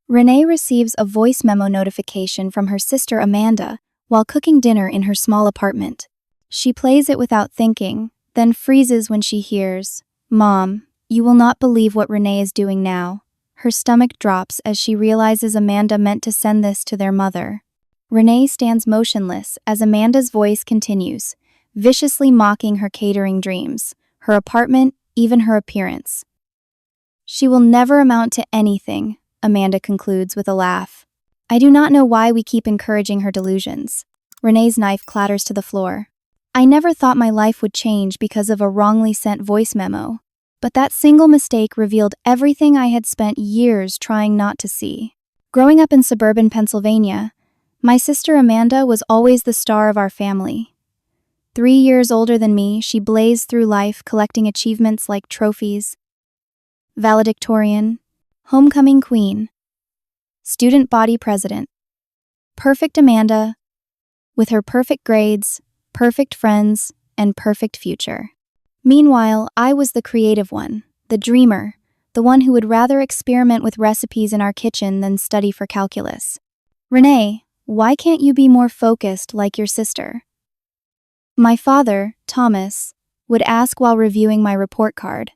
Renee receives a voice memo notification from her sister Amanda while cooking dinner in her small apartment. She plays it without thinking, then freezes when she hears, "Mom, you will not believe what Renee is doing now." Her stomach drops as she realizes Amanda meant to send this to their mother. Renee stands motionless as Amanda's voice continues, viciously mocking her catering dreams, her apartment, even her appearance. "She will never amount to anything," Amanda concludes with a laugh. "I do not know why we keep encouraging her delusions." Renee's knife clatters to the floor. "I never thought my life would change because of a wrongly sent voice memo. But that single mistake revealed everything I had spent years trying not to see." Growing up in suburban Pennsylvania, my sister Amanda was always the star of our family. 3 years older than me, she blazed through life collecting achievements like trophies, valedictorian, homecoming queen, student body president. Perfect Amanda, with her perfect grades, perfect friends, and perfect future. Meanwhile, I was the creative one, the dreamer, the one who would rather experiment with recipes in our kitchen than study for calculus. "Renee, why can't you be more focused like your sister?" My father, Thomas, would ask while reviewing my report card.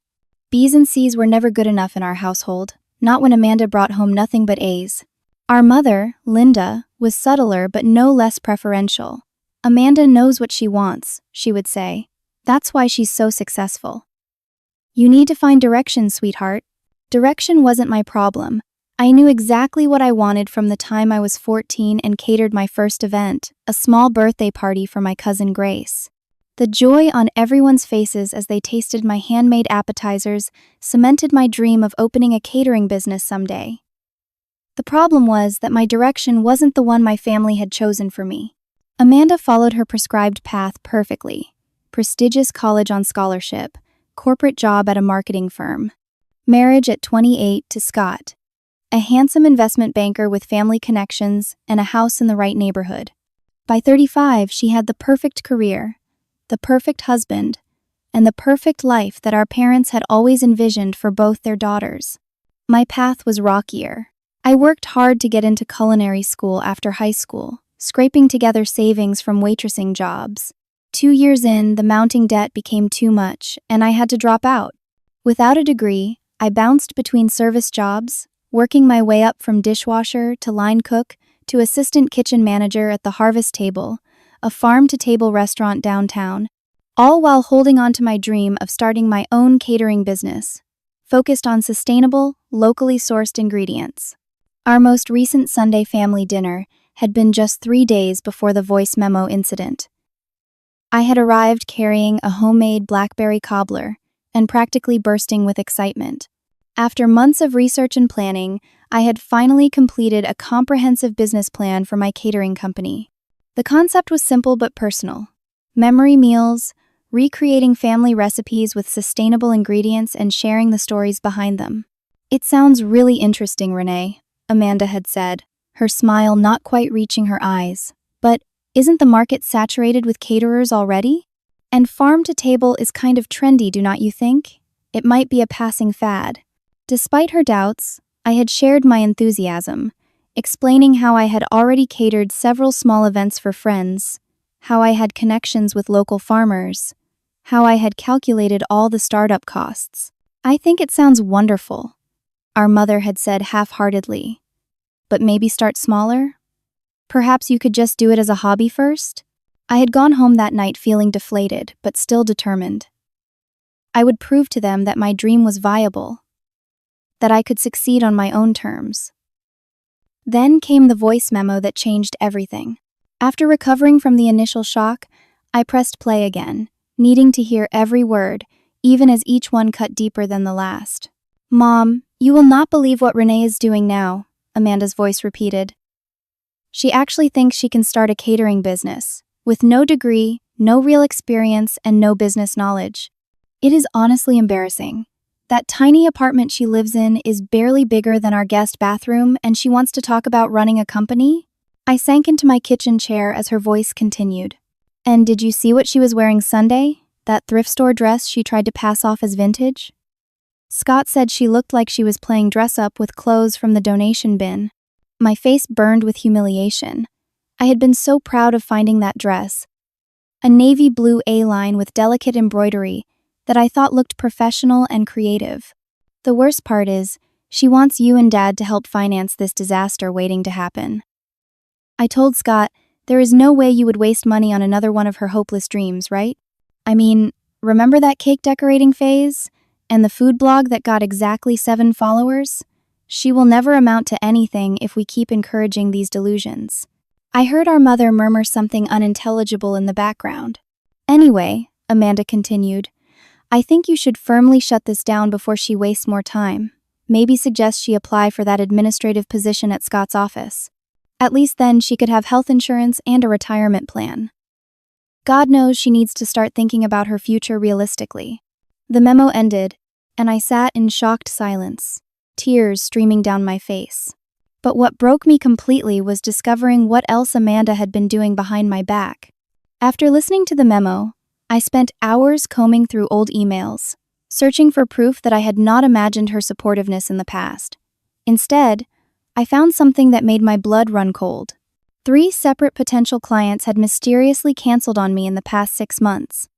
B's and C's were never good enough in our household, not when Amanda brought home nothing but A's. Our mother, Linda, was subtler but no less preferential. "Amanda knows what she wants," she would say. "That's why she's so successful." "You need to find direction, sweetheart." Direction wasn't my problem. I knew exactly what I wanted from the time I was 14 and catered my first event, a small birthday party for my cousin Grace. The joy on everyone's faces as they tasted my handmade appetizers cemented my dream of opening a catering business someday. The problem was that my direction wasn't the one my family had chosen for me. Amanda followed her prescribed path perfectly. Prestigious college on scholarship, corporate job at a marketing firm, marriage at 28 to Scott, a handsome investment banker with family connections and a house in the right neighborhood. By 35, she had the perfect career, the perfect husband, and the perfect life that our parents had always envisioned for both their daughters. My path was rockier. I worked hard to get into culinary school after high school, scraping together savings from waitressing jobs. 2 years in, the mounting debt became too much, and I had to drop out. Without a degree, I bounced between service jobs, working my way up from dishwasher to line cook to assistant kitchen manager at the Harvest Table, a farm-to-table restaurant downtown, all while holding on to my dream of starting my own catering business, focused on sustainable, locally sourced ingredients. Our most recent Sunday family dinner had been just 3 days before the voice memo incident. I had arrived carrying a homemade blackberry cobbler and practically bursting with excitement. After months of research and planning, I had finally completed a comprehensive business plan for my catering company. The concept was simple but personal. Memory meals, recreating family recipes with sustainable ingredients and sharing the stories behind them. "It sounds really interesting, Renee," Amanda had said, her smile not quite reaching her eyes. "But isn't the market saturated with caterers already? And farm to table is kind of trendy, do not you think? It might be a passing fad." Despite her doubts, I had shared my enthusiasm, explaining how I had already catered several small events for friends, how I had connections with local farmers, how I had calculated all the startup costs. "I think it sounds wonderful," our mother had said half-heartedly. "But maybe start smaller? Perhaps you could just do it as a hobby first?" I had gone home that night feeling deflated, but still determined. I would prove to them that my dream was viable, that I could succeed on my own terms. Then came the voice memo that changed everything. After recovering from the initial shock, I pressed play again, needing to hear every word, even as each one cut deeper than the last. "Mom, you will not believe what Renee is doing now," Amanda's voice repeated. "She actually thinks she can start a catering business, with no degree, no real experience, and no business knowledge. It is honestly embarrassing. That tiny apartment she lives in is barely bigger than our guest bathroom, and she wants to talk about running a company?" I sank into my kitchen chair as her voice continued. "And did you see what she was wearing Sunday? That thrift store dress she tried to pass off as vintage?" Scott said she looked like she was playing dress-up with clothes from the donation bin. My face burned with humiliation. I had been so proud of finding that dress, a navy blue A-line with delicate embroidery that I thought looked professional and creative. The worst part is, she wants you and Dad to help finance this disaster waiting to happen. I told Scott, there is no way you would waste money on another one of her hopeless dreams, right? I mean, remember that cake decorating phase? And the food blog that got exactly 7 followers? She will never amount to anything if we keep encouraging these delusions. I heard our mother murmur something unintelligible in the background. Anyway, Amanda continued, I think you should firmly shut this down before she wastes more time. Maybe suggest she apply for that administrative position at Scott's office. At least then she could have health insurance and a retirement plan. God knows she needs to start thinking about her future realistically. The memo ended, and I sat in shocked silence, tears streaming down my face. But what broke me completely was discovering what else Amanda had been doing behind my back. After listening to the memo, I spent hours combing through old emails, searching for proof that I had not imagined her supportiveness in the past. Instead, I found something that made my blood run cold. 3 separate potential clients had mysteriously canceled on me in the past 6 months.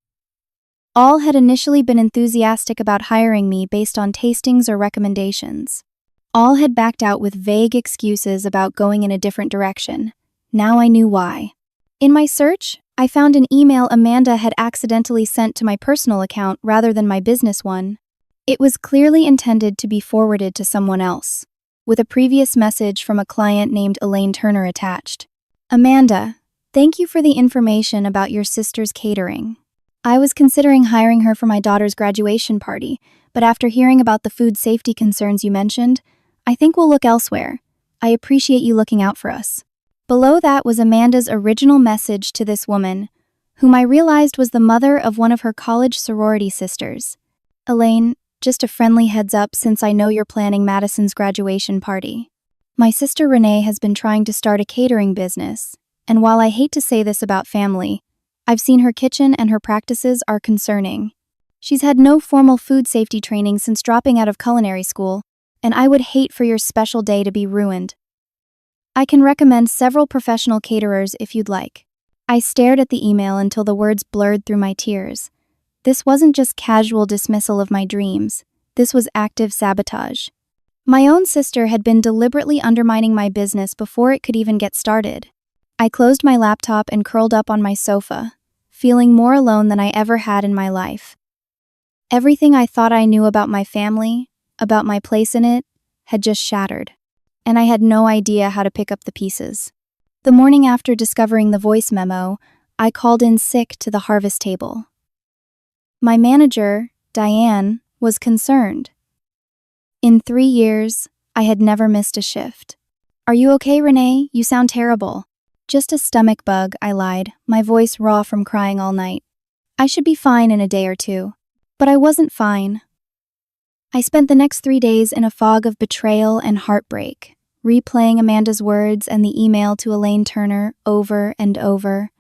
All had initially been enthusiastic about hiring me based on tastings or recommendations. All had backed out with vague excuses about going in a different direction. Now I knew why. In my search, I found an email Amanda had accidentally sent to my personal account rather than my business one. It was clearly intended to be forwarded to someone else, with a previous message from a client named Elaine Turner attached. Amanda, thank you for the information about your sister's catering. I was considering hiring her for my daughter's graduation party, but after hearing about the food safety concerns you mentioned, I think we'll look elsewhere. I appreciate you looking out for us. Below that was Amanda's original message to this woman, whom I realized was the mother of one of her college sorority sisters. Elaine, just a friendly heads up since I know you're planning Madison's graduation party. My sister Renee has been trying to start a catering business, and while I hate to say this about family, I've seen her kitchen and her practices are concerning. She's had no formal food safety training since dropping out of culinary school, and I would hate for your special day to be ruined. I can recommend several professional caterers if you'd like. I stared at the email until the words blurred through my tears. This wasn't just casual dismissal of my dreams. This was active sabotage. My own sister had been deliberately undermining my business before it could even get started. I closed my laptop and curled up on my sofa, feeling more alone than I ever had in my life. Everything I thought I knew about my family, about my place in it, had just shattered, and I had no idea how to pick up the pieces. The morning after discovering the voice memo, I called in sick to the harvest table. My manager, Diane, was concerned. In 3 years, I had never missed a shift. Are you okay, Renee? You sound terrible. Just a stomach bug, I lied, my voice raw from crying all night. I should be fine in a day or 2. But I wasn't fine. I spent the next 3 days in a fog of betrayal and heartbreak, replaying Amanda's words and the email to Elaine Turner over and over.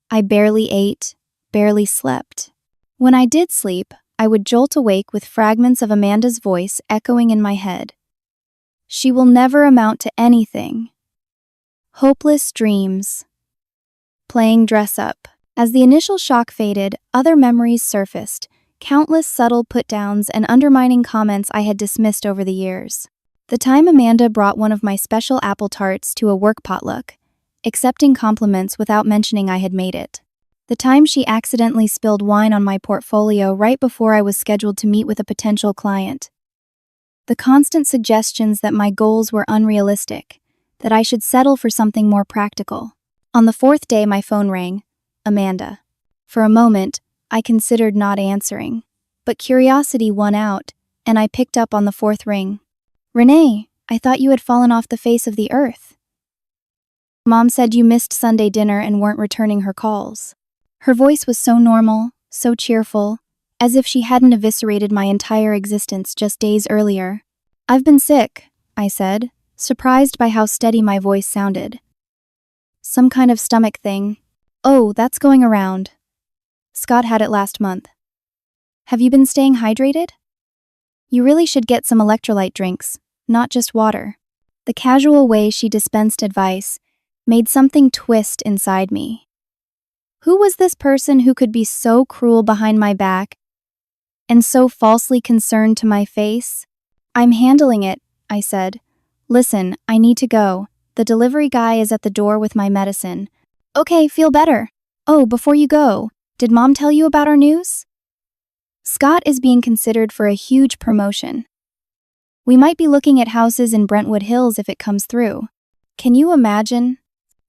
I barely ate, barely slept. When I did sleep, I would jolt awake with fragments of Amanda's voice echoing in my head. She will never amount to anything. Hopeless dreams. Playing dress-up. As the initial shock faded, other memories surfaced, countless subtle put-downs and undermining comments I had dismissed over the years. The time Amanda brought one of my special apple tarts to a work potluck, accepting compliments without mentioning I had made it. The time she accidentally spilled wine on my portfolio right before I was scheduled to meet with a potential client. The constant suggestions that my goals were unrealistic, that I should settle for something more practical. On the 4th day, my phone rang. Amanda. For a moment, I considered not answering, but curiosity won out, and I picked up on the 4th ring. Renee, I thought you had fallen off the face of the earth. Mom said you missed Sunday dinner and weren't returning her calls. Her voice was so normal, so cheerful, as if she hadn't eviscerated my entire existence just days earlier. I've been sick, I said, surprised by how steady my voice sounded. Some kind of stomach thing. Oh, that's going around. Scott had it last month. Have you been staying hydrated? You really should get some electrolyte drinks, not just water." The casual way she dispensed advice made something twist inside me. Who was this person who could be so cruel behind my back and so falsely concerned to my face? "I'm handling it," I said. "Listen, I need to go. The delivery guy is at the door with my medicine." "Okay, feel better. Oh, before you go, did Mom tell you about our news? Scott is being considered for a huge promotion. We might be looking at houses in Brentwood Hills if it comes through. Can you imagine?"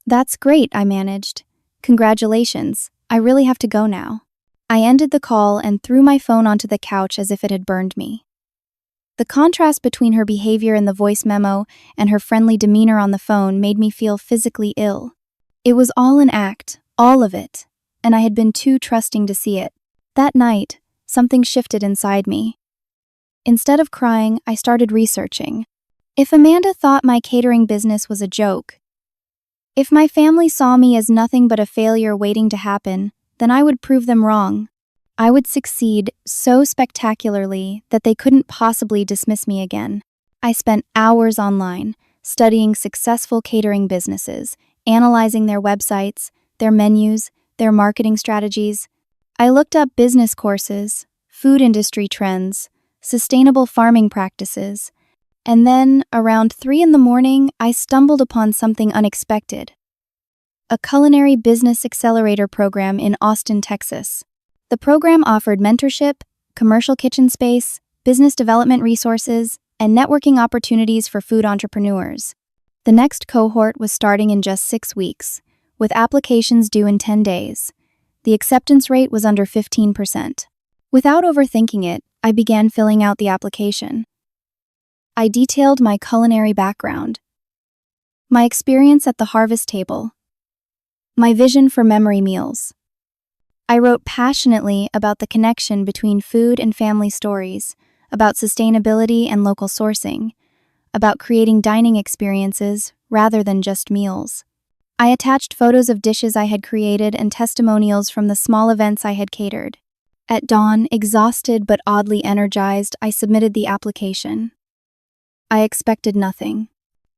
"That's great," I managed. "Congratulations. I really have to go now." I ended the call and threw my phone onto the couch as if it had burned me. The contrast between her behavior in the voice memo and her friendly demeanor on the phone made me feel physically ill. It was all an act, all of it, and I had been too trusting to see it. That night, something shifted inside me. Instead of crying, I started researching. If Amanda thought my catering business was a joke, if my family saw me as nothing but a failure waiting to happen, then I would prove them wrong. I would succeed so spectacularly that they couldn't possibly dismiss me again. I spent hours online, studying successful catering businesses, analyzing their websites, their menus, their marketing strategies. I looked up business courses, food industry trends, sustainable farming practices, and then, around 3 in the morning, I stumbled upon something unexpected. A culinary business accelerator program in Austin, Texas. The program offered mentorship, commercial kitchen space, business development resources, and networking opportunities for food entrepreneurs. The next cohort was starting in just 6 weeks, with applications due in 10 days. The acceptance rate was under 15%. Without overthinking it, I began filling out the application. I detailed my culinary background, my experience at the harvest table, my vision for memory meals. I wrote passionately about the connection between food and family stories, about sustainability and local sourcing, about creating dining experiences rather than just meals. I attached photos of dishes I had created and testimonials from the small events I had catered. At dawn, exhausted but oddly energized, I submitted the application. I expected nothing.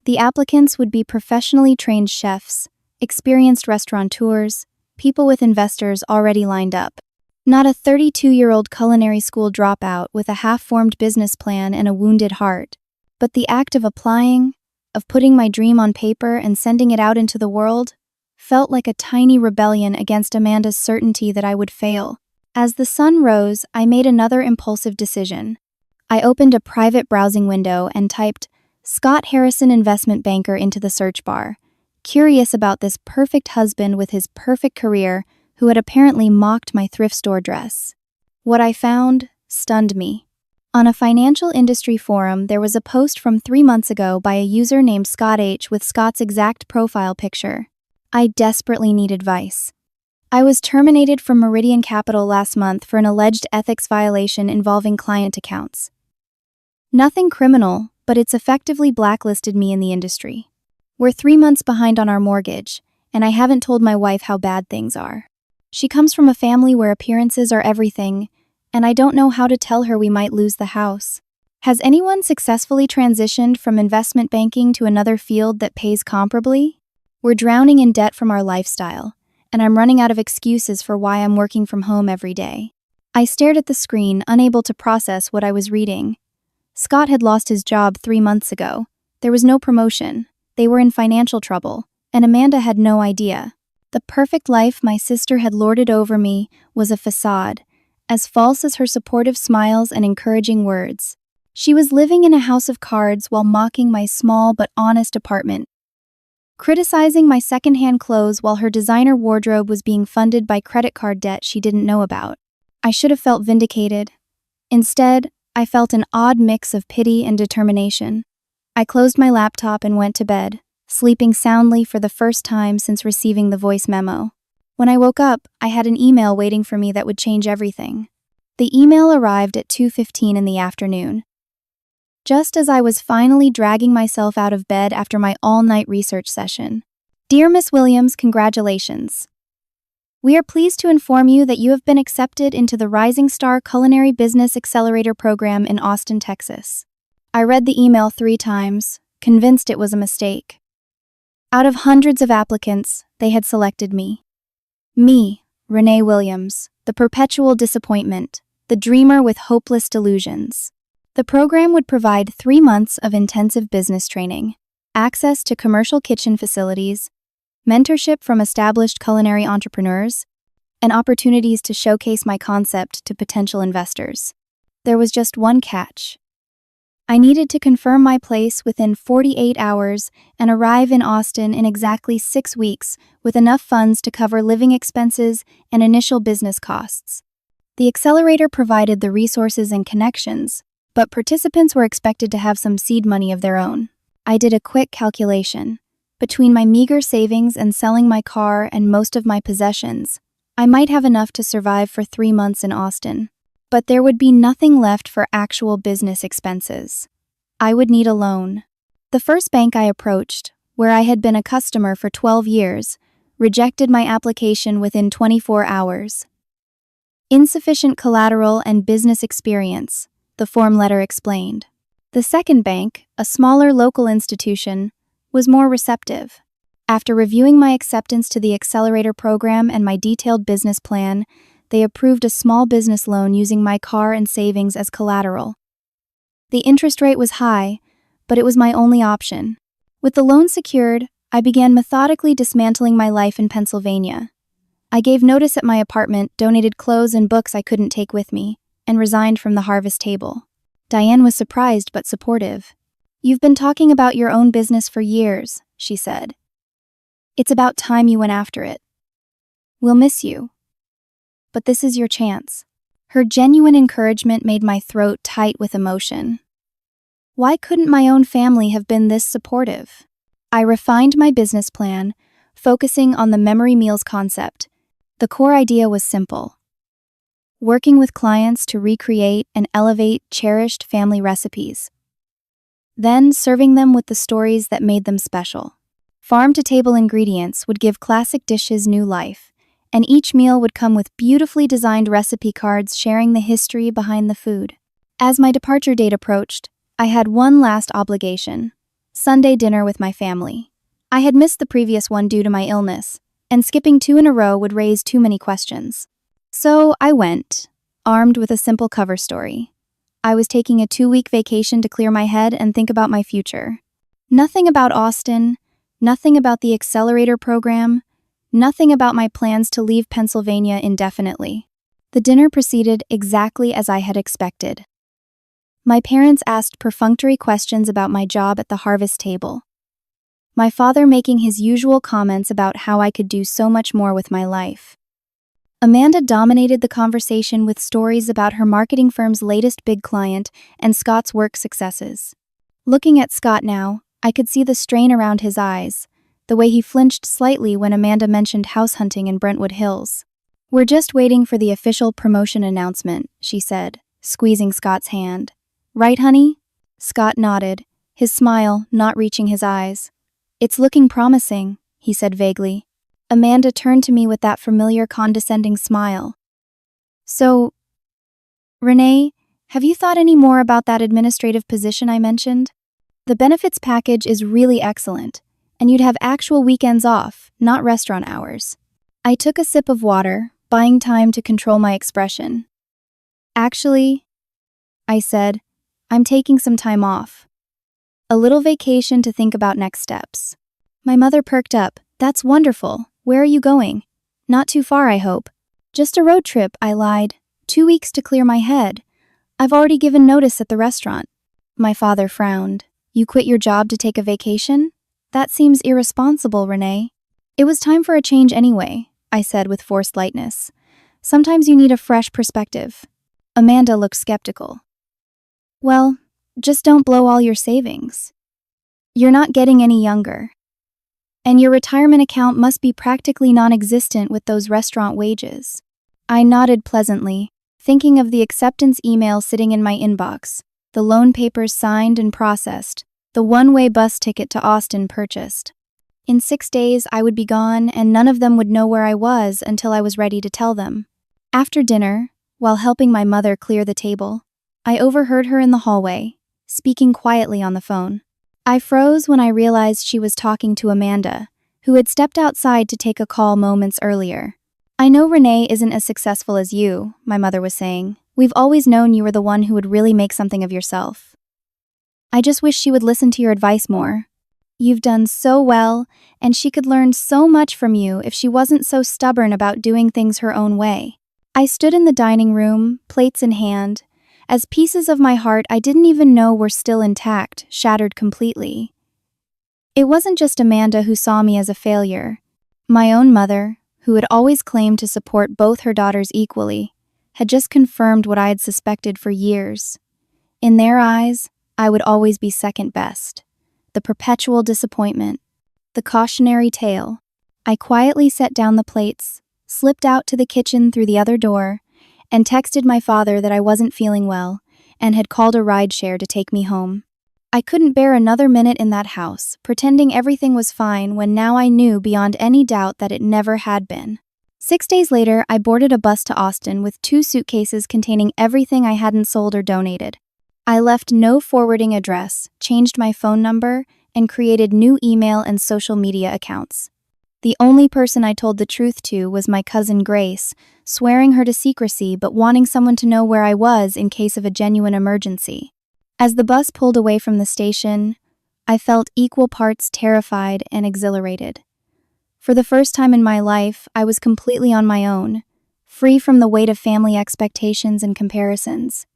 The applicants would be professionally trained chefs, experienced restaurateurs, people with investors already lined up. Not a 32-year-old culinary school dropout with a half-formed business plan and a wounded heart, but the act of applying, of putting my dream on paper and sending it out into the world, felt like a tiny rebellion against Amanda's certainty that I would fail. As the sun rose, I made another impulsive decision. I opened a private browsing window and typed Scott Harrison Investment Banker into the search bar, curious about this perfect husband with his perfect career who had apparently mocked my thrift store dress. What I found stunned me. On a financial industry forum, there was a post from 3 months ago by a user named Scott H. with Scott's exact profile picture. I desperately needed advice. I was terminated from Meridian Capital last month for an alleged ethics violation involving client accounts. Nothing criminal, but it's effectively blacklisted me in the industry. We're 3 months behind on our mortgage, and I haven't told my wife how bad things are. She comes from a family where appearances are everything, and I don't know how to tell her we might lose the house. Has anyone successfully transitioned from investment banking to another field that pays comparably? We're drowning in debt from our lifestyle, and I'm running out of excuses for why I'm working from home every day. I stared at the screen, unable to process what I was reading. Scott had lost his job 3 months ago. There was no promotion. They were in financial trouble, and Amanda had no idea. The perfect life my sister had lorded over me was a facade, as false as her supportive smiles and encouraging words. She was living in a house of cards while mocking my small but honest apartment, criticizing my secondhand clothes while her designer wardrobe was being funded by credit card debt she didn't know about. I should have felt vindicated. Instead, I felt an odd mix of pity and determination. I closed my laptop and went to bed, sleeping soundly for the first time since receiving the voice memo. When I woke up, I had an email waiting for me that would change everything. The email arrived at 2:15 in the afternoon. Just as I was finally dragging myself out of bed after my all-night research session. Dear Miss Williams, congratulations. We are pleased to inform you that you have been accepted into the Rising Star Culinary Business Accelerator program in Austin, Texas. I read the email 3 times, convinced it was a mistake. Out of hundreds of applicants, they had selected me. Me, Renee Williams, the perpetual disappointment, the dreamer with hopeless delusions. The program would provide 3 months of intensive business training, access to commercial kitchen facilities, mentorship from established culinary entrepreneurs, and opportunities to showcase my concept to potential investors. There was just one catch. I needed to confirm my place within 48 hours and arrive in Austin in exactly 6 weeks with enough funds to cover living expenses and initial business costs. The accelerator provided the resources and connections, but participants were expected to have some seed money of their own. I did a quick calculation. Between my meager savings and selling my car and most of my possessions, I might have enough to survive for 3 months in Austin. But there would be nothing left for actual business expenses. I would need a loan. The first bank I approached, where I had been a customer for 12 years, rejected my application within 24 hours. Insufficient collateral and business experience, the form letter explained. The second bank, a smaller local institution, was more receptive. After reviewing my acceptance to the accelerator program and my detailed business plan, they approved a small business loan using my car and savings as collateral. The interest rate was high, but it was my only option. With the loan secured, I began methodically dismantling my life in Pennsylvania. I gave notice at my apartment, donated clothes and books I couldn't take with me, and resigned from the harvest table. Diane was surprised but supportive. "You've been talking about your own business for years," she said. "It's about time you went after it. We'll miss you. But this is your chance." Her genuine encouragement made my throat tight with emotion. Why couldn't my own family have been this supportive? I refined my business plan, focusing on the memory meals concept. The core idea was simple: working with clients to recreate and elevate cherished family recipes, then serving them with the stories that made them special. Farm-to-table ingredients would give classic dishes new life, and each meal would come with beautifully designed recipe cards sharing the history behind the food. As my departure date approached, I had one last obligation: Sunday dinner with my family. I had missed the previous one due to my illness, and skipping 2 in a row would raise too many questions. So I went, armed with a simple cover story. I was taking a 2-week vacation to clear my head and think about my future. Nothing about Austin, nothing about the accelerator program, nothing about my plans to leave Pennsylvania indefinitely. The dinner proceeded exactly as I had expected. My parents asked perfunctory questions about my job at the harvest table, my father making his usual comments about how I could do so much more with my life. Amanda dominated the conversation with stories about her marketing firm's latest big client and Scott's work successes. Looking at Scott now, I could see the strain around his eyes, the way he flinched slightly when Amanda mentioned house hunting in Brentwood Hills. "We're just waiting for the official promotion announcement," she said, squeezing Scott's hand. "Right, honey?" Scott nodded, his smile not reaching his eyes. "It's looking promising," he said vaguely. Amanda turned to me with that familiar condescending smile. "So, Renee, have you thought any more about that administrative position I mentioned? The benefits package is really excellent, and you'd have actual weekends off, not restaurant hours." I took a sip of water, buying time to control my expression. "Actually," I said, "I'm taking some time off. A little vacation to think about next steps." My mother perked up. "That's wonderful. Where are you going?" "Not too far, I hope." "Just a road trip," I lied. 2 weeks to clear my head. I've already given notice at the restaurant." My father frowned. "You quit your job to take a vacation? That seems irresponsible, Renee." "It was time for a change anyway," I said with forced lightness. "Sometimes you need a fresh perspective." Amanda looked skeptical. "Well, just don't blow all your savings. You're not getting any younger. And your retirement account must be practically non-existent with those restaurant wages." I nodded pleasantly, thinking of the acceptance email sitting in my inbox, the loan papers signed and processed, the one-way bus ticket to Austin purchased. In 6 days, I would be gone, and none of them would know where I was until I was ready to tell them. After dinner, while helping my mother clear the table, I overheard her in the hallway, speaking quietly on the phone. I froze when I realized she was talking to Amanda, who had stepped outside to take a call moments earlier. "I know Renee isn't as successful as you," my mother was saying. "We've always known you were the one who would really make something of yourself. I just wish she would listen to your advice more. You've done so well, and she could learn so much from you if she wasn't so stubborn about doing things her own way." I stood in the dining room, plates in hand, as pieces of my heart I didn't even know were still intact, shattered completely. It wasn't just Amanda who saw me as a failure. My own mother, who had always claimed to support both her daughters equally, had just confirmed what I had suspected for years. In their eyes, I would always be second best. The perpetual disappointment, the cautionary tale. I quietly set down the plates, slipped out to the kitchen through the other door, and texted my father that I wasn't feeling well and had called a rideshare to take me home. I couldn't bear another minute in that house, pretending everything was fine when now I knew beyond any doubt that it never had been. 6 days later, I boarded a bus to Austin with 2 suitcases containing everything I hadn't sold or donated. I left no forwarding address, changed my phone number, and created new email and social media accounts. The only person I told the truth to was my cousin Grace, swearing her to secrecy but wanting someone to know where I was in case of a genuine emergency. As the bus pulled away from the station, I felt equal parts terrified and exhilarated. For the first time in my life, I was completely on my own, free from the weight of family expectations and comparisons.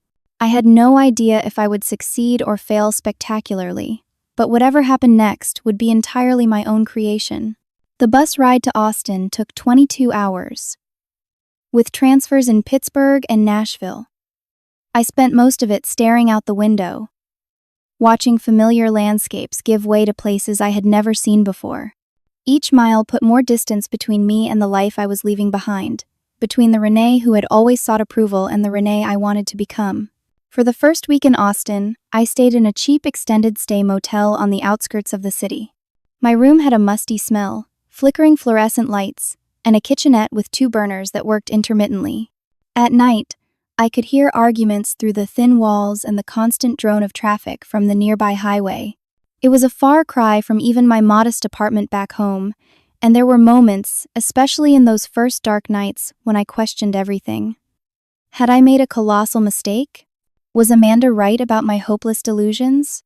I had no idea if I would succeed or fail spectacularly, but whatever happened next would be entirely my own creation. The bus ride to Austin took 22 hours, with transfers in Pittsburgh and Nashville. I spent most of it staring out the window, watching familiar landscapes give way to places I had never seen before. Each mile put more distance between me and the life I was leaving behind, between the Renee who had always sought approval and the Renee I wanted to become. For the first week in Austin, I stayed in a cheap extended stay motel on the outskirts of the city. My room had a musty smell, flickering fluorescent lights, and a kitchenette with 2 burners that worked intermittently. At night, I could hear arguments through the thin walls and the constant drone of traffic from the nearby highway. It was a far cry from even my modest apartment back home, and there were moments, especially in those first dark nights, when I questioned everything. Had I made a colossal mistake? Was Amanda right about my hopeless delusions?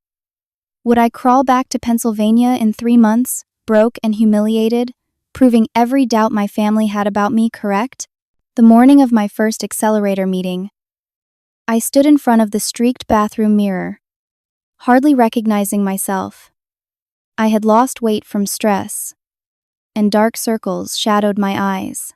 Would I crawl back to Pennsylvania in 3 months, broke and humiliated, proving every doubt my family had about me correct? The morning of my first accelerator meeting, I stood in front of the streaked bathroom mirror, hardly recognizing myself. I had lost weight from stress, and dark circles shadowed my eyes.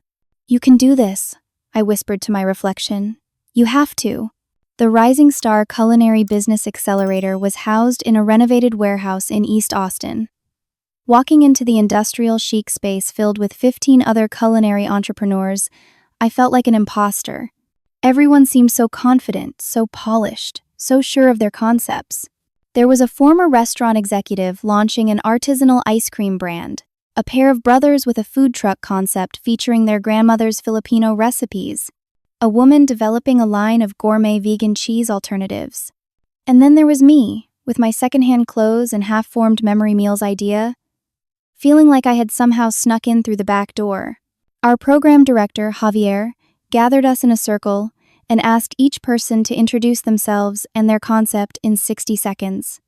"You can do this," I whispered to my reflection. "You have to." The Rising Star Culinary Business Accelerator was housed in a renovated warehouse in East Austin. Walking into the industrial chic space filled with 15 other culinary entrepreneurs, I felt like an imposter. Everyone seemed so confident, so polished, so sure of their concepts. There was a former restaurant executive launching an artisanal ice cream brand, a pair of brothers with a food truck concept featuring their grandmother's Filipino recipes, a woman developing a line of gourmet vegan cheese alternatives. And then there was me, with my secondhand clothes and half-formed memory meals idea, feeling like I had somehow snuck in through the back door. Our program director, Javier, gathered us in a circle and asked each person to introduce themselves and their concept in 60 seconds.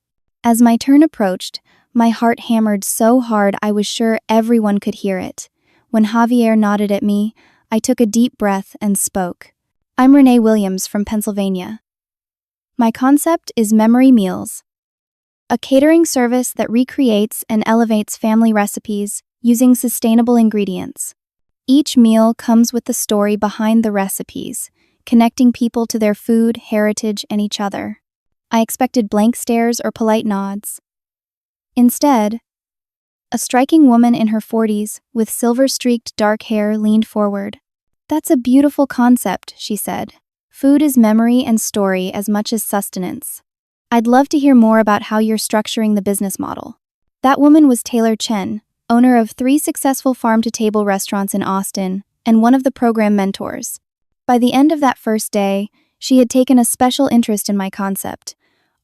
As my turn approached, my heart hammered so hard I was sure everyone could hear it. When Javier nodded at me, I took a deep breath and spoke. "I'm Renee Williams from Pennsylvania. My concept is Memory Meals, a catering service that recreates and elevates family recipes using sustainable ingredients. Each meal comes with the story behind the recipes, connecting people to their food, heritage, and each other." I expected blank stares or polite nods. Instead, a striking woman in her 40s with silver-streaked dark hair leaned forward. "That's a beautiful concept," she said. "Food is memory and story as much as sustenance. I'd love to hear more about how you're structuring the business model." That woman was Taylor Chen, owner of 3 successful farm-to-table restaurants in Austin, and one of the program mentors. By the end of that first day, she had taken a special interest in my concept,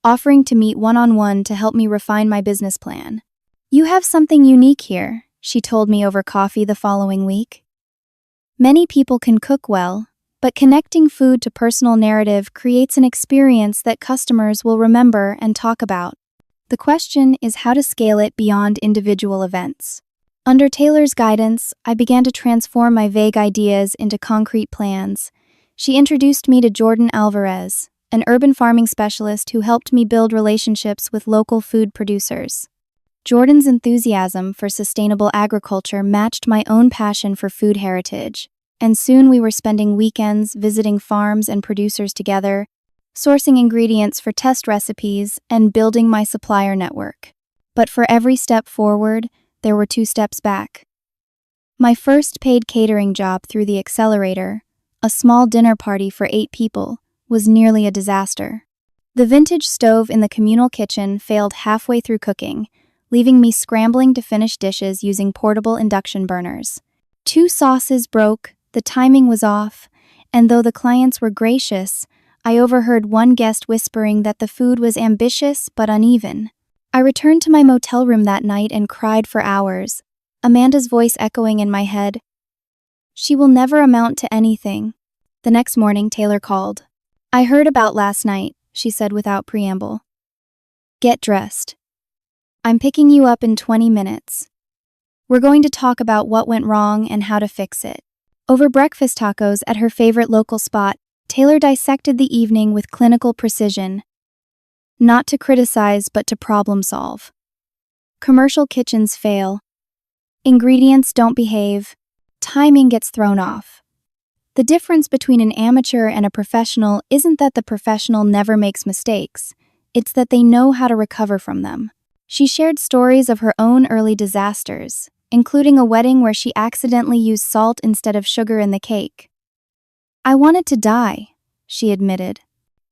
offering to meet one-on-one to help me refine my business plan. "You have something unique here," she told me over coffee the following week. "Many people can cook well, but connecting food to personal narrative creates an experience that customers will remember and talk about. The question is how to scale it beyond individual events." Under Taylor's guidance, I began to transform my vague ideas into concrete plans. She introduced me to Jordan Alvarez, an urban farming specialist who helped me build relationships with local food producers. Jordan's enthusiasm for sustainable agriculture matched my own passion for food heritage, and soon we were spending weekends visiting farms and producers together, sourcing ingredients for test recipes, and building my supplier network. But for every step forward, there were 2 steps back. My first paid catering job through the accelerator, a small dinner party for 8 people, was nearly a disaster. The vintage stove in the communal kitchen failed halfway through cooking, leaving me scrambling to finish dishes using portable induction burners. 2 sauces broke, the timing was off, and though the clients were gracious, I overheard one guest whispering that the food was ambitious but uneven. I returned to my motel room that night and cried for hours, Amanda's voice echoing in my head. "She will never amount to anything." The next morning, Taylor called. "I heard about last night," she said without preamble. "Get dressed. I'm picking you up in 20 minutes. We're going to talk about what went wrong and how to fix it." Over breakfast tacos at her favorite local spot, Taylor dissected the evening with clinical precision. Not to criticize, but to problem solve. Commercial kitchens fail. Ingredients don't behave. Timing gets thrown off. The difference between an amateur and a professional isn't that the professional never makes mistakes, it's that they know how to recover from them. She shared stories of her own early disasters, including a wedding where she accidentally used salt instead of sugar in the cake. "I wanted to die," she admitted.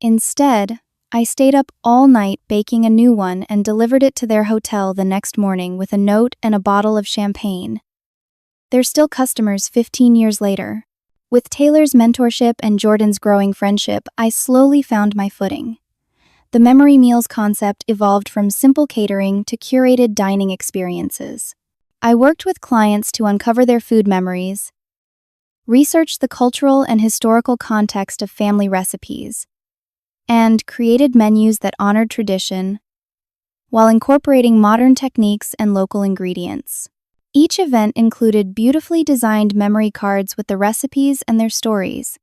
"Instead, I stayed up all night baking a new one and delivered it to their hotel the next morning with a note and a bottle of champagne." They're still customers 15 years later. With Taylor's mentorship and Jordan's growing friendship, I slowly found my footing. The Memory Meals concept evolved from simple catering to curated dining experiences. I worked with clients to uncover their food memories, researched the cultural and historical context of family recipes, and created menus that honored tradition while incorporating modern techniques and local ingredients. Each event included beautifully designed memory cards with the recipes and their stories,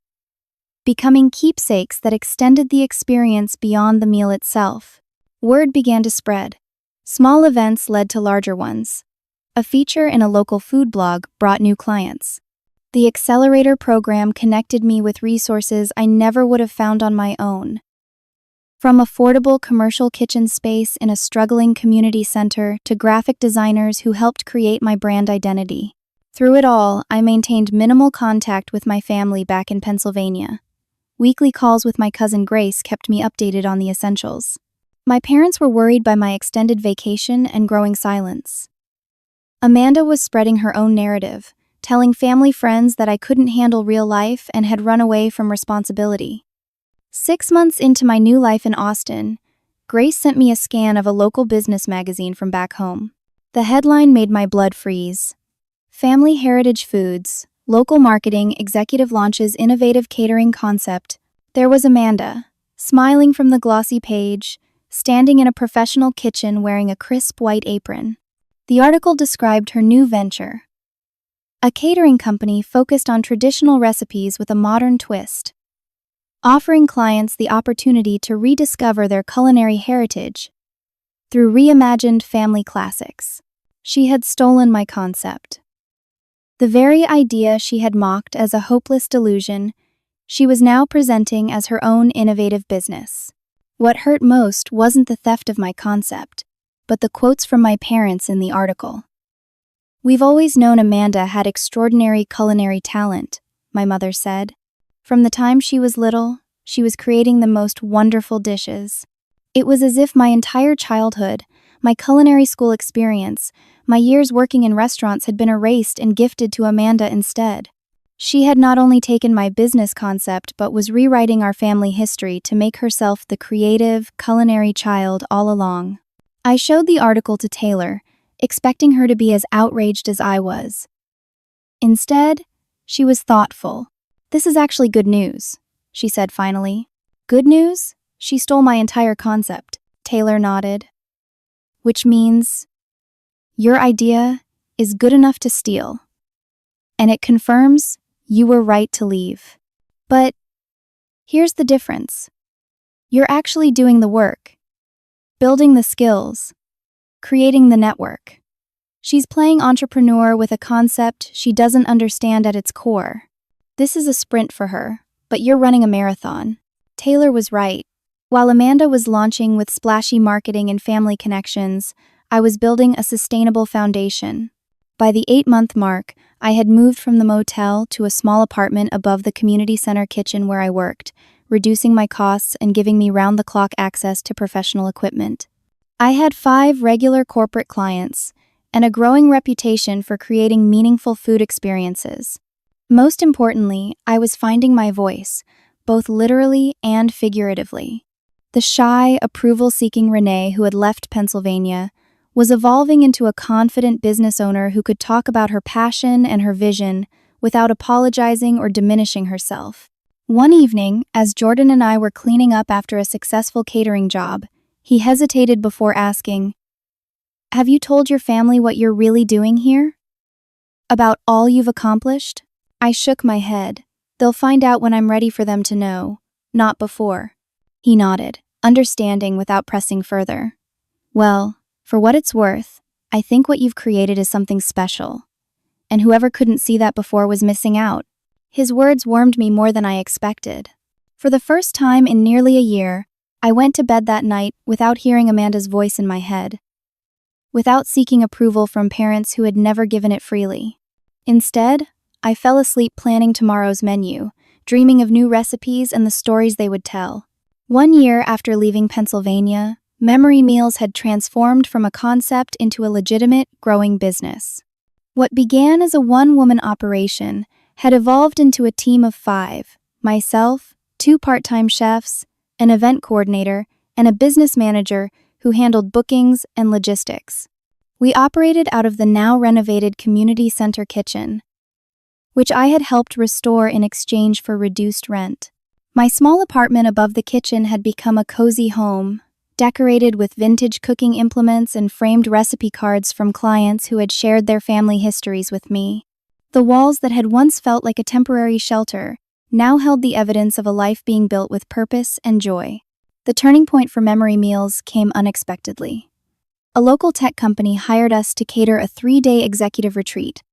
becoming keepsakes that extended the experience beyond the meal itself. Word began to spread. Small events led to larger ones. A feature in a local food blog brought new clients. The Accelerator program connected me with resources I never would have found on my own. From affordable commercial kitchen space in a struggling community center to graphic designers who helped create my brand identity. Through it all, I maintained minimal contact with my family back in Pennsylvania. Weekly calls with my cousin Grace kept me updated on the essentials. My parents were worried by my extended vacation and growing silence. Amanda was spreading her own narrative, telling family friends that I couldn't handle real life and had run away from responsibility. 6 months into my new life in Austin, Grace sent me a scan of a local business magazine from back home. The headline made my blood freeze. Family Heritage Foods, Local Marketing Executive Launches Innovative Catering Concept. There was Amanda, smiling from the glossy page, standing in a professional kitchen wearing a crisp white apron. The article described her new venture, a catering company focused on traditional recipes with a modern twist, offering clients the opportunity to rediscover their culinary heritage through reimagined family classics. She had stolen my concept. The very idea she had mocked as a hopeless delusion, she was now presenting as her own innovative business. What hurt most wasn't the theft of my concept, but the quotes from my parents in the article. "We've always known Amanda had extraordinary culinary talent," my mother said. "From the time she was little, she was creating the most wonderful dishes. It was as if my entire childhood, My culinary school experience, my years working in restaurants had been erased and gifted to Amanda instead. She had not only taken my business concept but was rewriting our family history to make herself the creative, culinary child all along. I showed the article to Taylor, expecting her to be as outraged as I was. Instead, she was thoughtful. "This is actually good news," she said finally. "Good news? She stole my entire concept," Taylor nodded. "Which means your idea is good enough to steal. And it confirms you were right to leave. But here's the difference. You're actually doing the work, building the skills, creating the network. She's playing entrepreneur with a concept she doesn't understand at its core. This is a sprint for her, but you're running a marathon." Taylor was right. While Amanda was launching with splashy marketing and family connections, I was building a sustainable foundation. By the 8-month mark, I had moved from the motel to a small apartment above the community center kitchen where I worked, reducing my costs and giving me round-the-clock access to professional equipment. I had 5 regular corporate clients and a growing reputation for creating meaningful food experiences. Most importantly, I was finding my voice, both literally and figuratively. The shy, approval-seeking Renee who had left Pennsylvania was evolving into a confident business owner who could talk about her passion and her vision without apologizing or diminishing herself. One evening, as Jordan and I were cleaning up after a successful catering job, he hesitated before asking, "Have you told your family what you're really doing here? About all you've accomplished?" I shook my head. "They'll find out when I'm ready for them to know, not before." He nodded, understanding without pressing further. "Well, for what it's worth, I think what you've created is something special. And whoever couldn't see that before was missing out." His words warmed me more than I expected. For the first time in nearly a year, I went to bed that night without hearing Amanda's voice in my head, without seeking approval from parents who had never given it freely. Instead, I fell asleep planning tomorrow's menu, dreaming of new recipes and the stories they would tell. 1 year after leaving Pennsylvania, Memory Meals had transformed from a concept into a legitimate, growing business. What began as a one-woman operation had evolved into a team of 5, myself, 2 part-time chefs, an event coordinator, and a business manager who handled bookings and logistics. We operated out of the now-renovated community center kitchen, which I had helped restore in exchange for reduced rent. My small apartment above the kitchen had become a cozy home, decorated with vintage cooking implements and framed recipe cards from clients who had shared their family histories with me. The walls that had once felt like a temporary shelter now held the evidence of a life being built with purpose and joy. The turning point for Memory Meals came unexpectedly. A local tech company hired us to cater a 3-day executive retreat,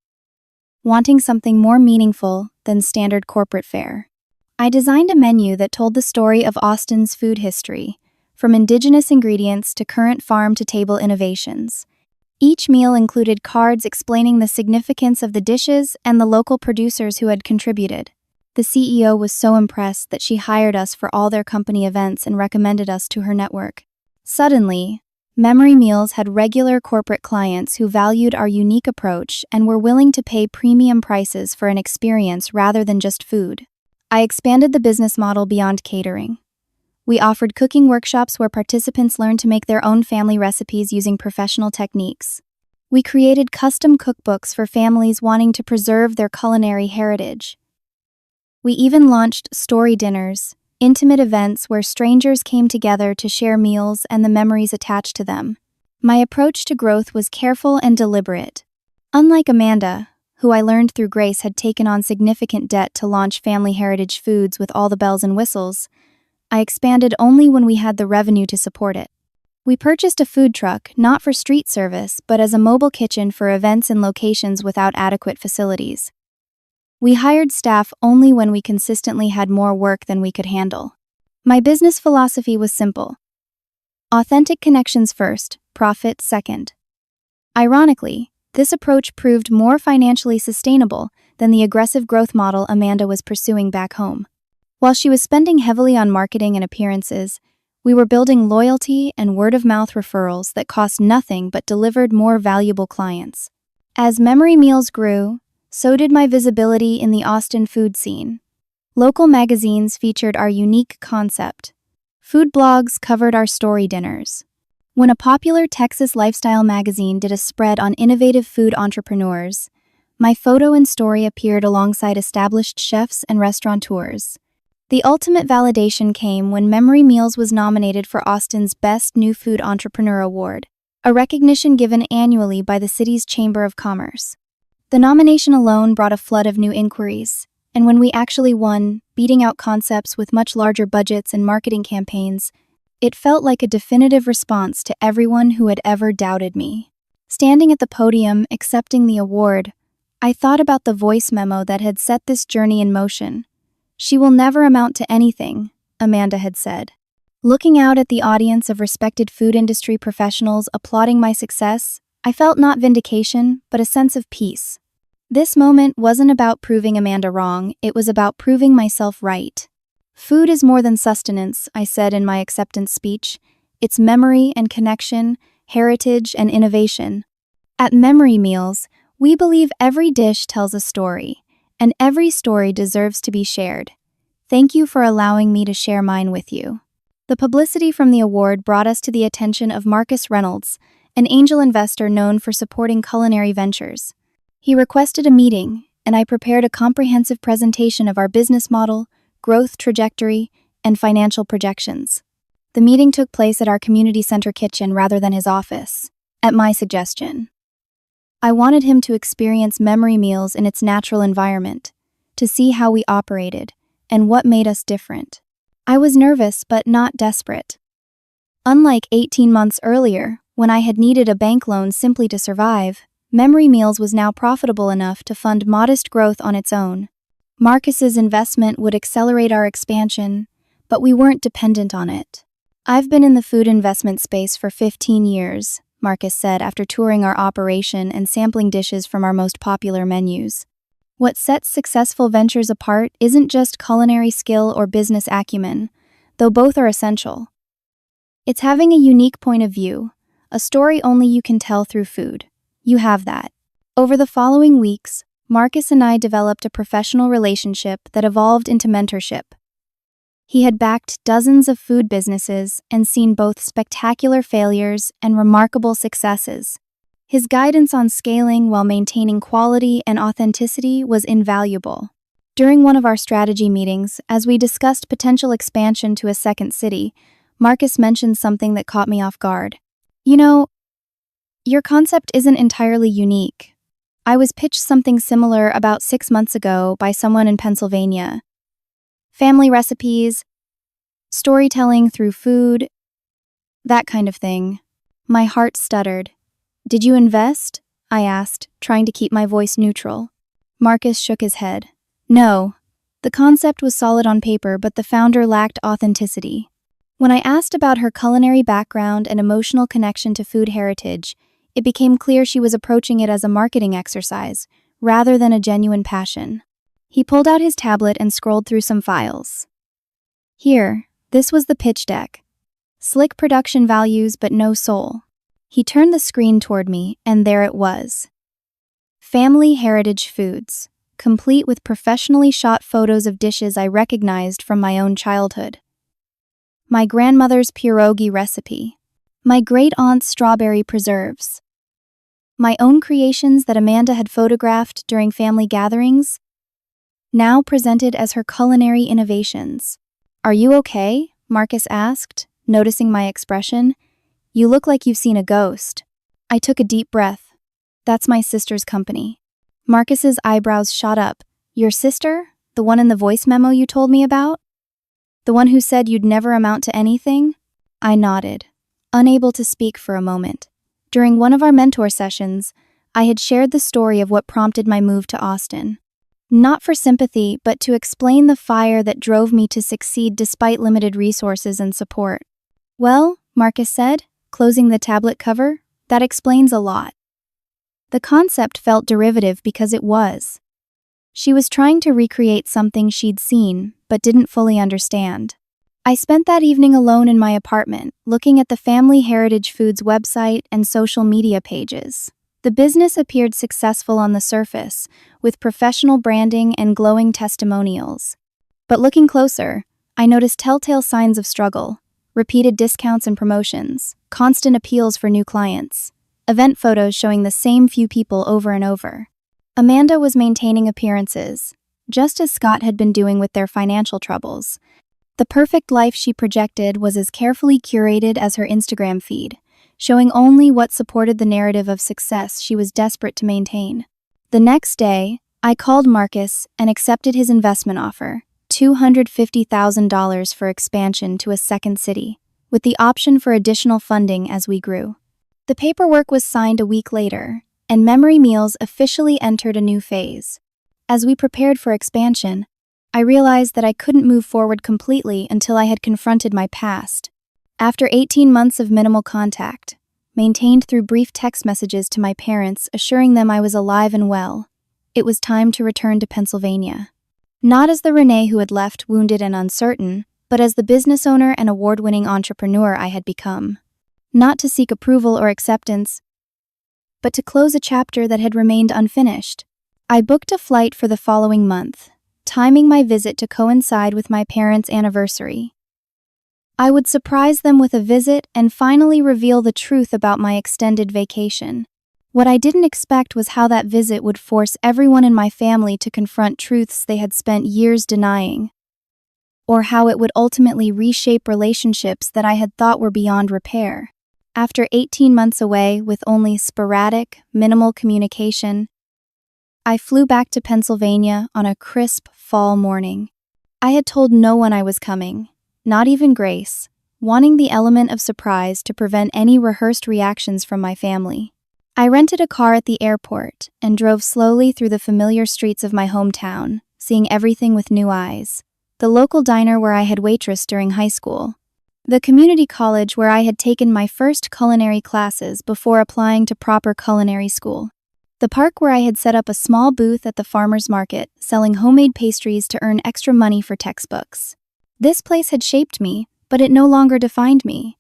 wanting something more meaningful than standard corporate fare. I designed a menu that told the story of Austin's food history, from indigenous ingredients to current farm-to-table innovations. Each meal included cards explaining the significance of the dishes and the local producers who had contributed. The CEO was so impressed that she hired us for all their company events and recommended us to her network. Suddenly, Memory Meals had regular corporate clients who valued our unique approach and were willing to pay premium prices for an experience rather than just food. I expanded the business model beyond catering. We offered cooking workshops where participants learned to make their own family recipes using professional techniques. We created custom cookbooks for families wanting to preserve their culinary heritage. We even launched story dinners, intimate events where strangers came together to share meals and the memories attached to them. My approach to growth was careful and deliberate. Unlike Amanda, who I learned through Grace had taken on significant debt to launch family heritage foods with all the bells and whistles, I expanded only when we had the revenue to support it. We purchased a food truck, not for street service, but as a mobile kitchen for events in locations without adequate facilities. We hired staff only when we consistently had more work than we could handle. My business philosophy was simple. Authentic connections first, profit second. Ironically, this approach proved more financially sustainable than the aggressive growth model Amanda was pursuing back home. While she was spending heavily on marketing and appearances, We were building loyalty and word-of-mouth referrals that cost nothing but delivered more valuable clients. As Memory Meals grew, so did my visibility in the Austin food scene. Local magazines featured our unique concept. Food blogs covered our story dinners. When a popular Texas lifestyle magazine did a spread on innovative food entrepreneurs, my photo and story appeared alongside established chefs and restaurateurs. The ultimate validation came when Memory Meals was nominated for Austin's Best New Food Entrepreneur Award, a recognition given annually by the city's Chamber of Commerce. The nomination alone brought a flood of new inquiries, and when we actually won, beating out concepts with much larger budgets and marketing campaigns, it felt like a definitive response to everyone who had ever doubted me. Standing at the podium, accepting the award, I thought about the voice memo that had set this journey in motion. "She will never amount to anything," Amanda had said. Looking out at the audience of respected food industry professionals applauding my success, I felt not vindication, but a sense of peace. This moment wasn't about proving Amanda wrong, it was about proving myself right. "Food is more than sustenance," I said in my acceptance speech. "It's memory and connection, heritage and innovation." At Memory Meals, we believe every dish tells a story, and every story deserves to be shared. Thank you for allowing me to share mine with you. The publicity from the award brought us to the attention of Marcus Reynolds, an angel investor known for supporting culinary ventures. He requested a meeting, and I prepared a comprehensive presentation of our business model, growth trajectory, and financial projections. The meeting took place at our community center kitchen rather than his office, at my suggestion. I wanted him to experience Memory Meals in its natural environment, to see how we operated, and what made us different. I was nervous but not desperate. Unlike 18 months earlier, when I had needed a bank loan simply to survive, Memory Meals was now profitable enough to fund modest growth on its own. Marcus's investment would accelerate our expansion, but we weren't dependent on it. "I've been in the food investment space for 15 years, Marcus said after touring our operation and sampling dishes from our most popular menus. "What sets successful ventures apart isn't just culinary skill or business acumen, though both are essential. It's having a unique point of view, a story only you can tell through food. You have that." Over the following weeks, Marcus and I developed a professional relationship that evolved into mentorship. He had backed dozens of food businesses and seen both spectacular failures and remarkable successes. His guidance on scaling while maintaining quality and authenticity was invaluable. During one of our strategy meetings, as we discussed potential expansion to a second city, Marcus mentioned something that caught me off guard. "You know, your concept isn't entirely unique. I was pitched something similar about 6 months ago by someone in Pennsylvania. Family recipes, storytelling through food, that kind of thing." My heart stuttered. "Did you invest?" I asked, trying to keep my voice neutral. Marcus shook his head. "No. The concept was solid on paper, but the founder lacked authenticity." When I asked about her culinary background and emotional connection to food heritage, it became clear she was approaching it as a marketing exercise, rather than a genuine passion. He pulled out his tablet and scrolled through some files. Here, this was the pitch deck. Slick production values, but no soul. He turned the screen toward me, and there it was. Family Heritage Foods, complete with professionally shot photos of dishes I recognized from my own childhood. My grandmother's pierogi recipe. My great-aunt's strawberry preserves. My own creations that Amanda had photographed during family gatherings, now presented as her culinary innovations. "Are you okay?" Marcus asked, noticing my expression. "You look like you've seen a ghost." I took a deep breath. "That's my sister's company." Marcus's eyebrows shot up. "Your sister? The one in the voice memo you told me about? The one who said you'd never amount to anything?" I nodded, unable to speak for a moment. During one of our mentor sessions, I had shared the story of what prompted my move to Austin. Not for sympathy, but to explain the fire that drove me to succeed despite limited resources and support. "Well," Marcus said, closing the tablet cover, "that explains a lot." The concept felt derivative because it was. She was trying to recreate something she'd seen, but didn't fully understand. I spent that evening alone in my apartment, looking at the Family Heritage Foods website and social media pages. The business appeared successful on the surface, with professional branding and glowing testimonials. But looking closer, I noticed telltale signs of struggle: repeated discounts and promotions, constant appeals for new clients, event photos showing the same few people over and over. Amanda was maintaining appearances, just as Scott had been doing with their financial troubles. The perfect life she projected was as carefully curated as her Instagram feed, showing only what supported the narrative of success she was desperate to maintain. The next day, I called Marcus and accepted his investment offer, $250,000 for expansion to a second city, with the option for additional funding as we grew. The paperwork was signed a week later, and Memory Meals officially entered a new phase. As we prepared for expansion, I realized that I couldn't move forward completely until I had confronted my past. After 18 months of minimal contact, maintained through brief text messages to my parents assuring them I was alive and well, it was time to return to Pennsylvania. Not as the Renee who had left wounded and uncertain, but as the business owner and award-winning entrepreneur I had become. Not to seek approval or acceptance, but to close a chapter that had remained unfinished. I booked a flight for the following month, timing my visit to coincide with my parents' anniversary. I would surprise them with a visit and finally reveal the truth about my extended vacation. What I didn't expect was how that visit would force everyone in my family to confront truths they had spent years denying, or how it would ultimately reshape relationships that I had thought were beyond repair. After 18 months away with only sporadic, minimal communication, I flew back to Pennsylvania on a crisp fall morning. I had told no one I was coming, not even Grace, wanting the element of surprise to prevent any rehearsed reactions from my family. I rented a car at the airport and drove slowly through the familiar streets of my hometown, seeing everything with new eyes. The local diner where I had waitressed during high school. The community college where I had taken my first culinary classes before applying to proper culinary school. The park where I had set up a small booth at the farmer's market, selling homemade pastries to earn extra money for textbooks. This place had shaped me, but it no longer defined me.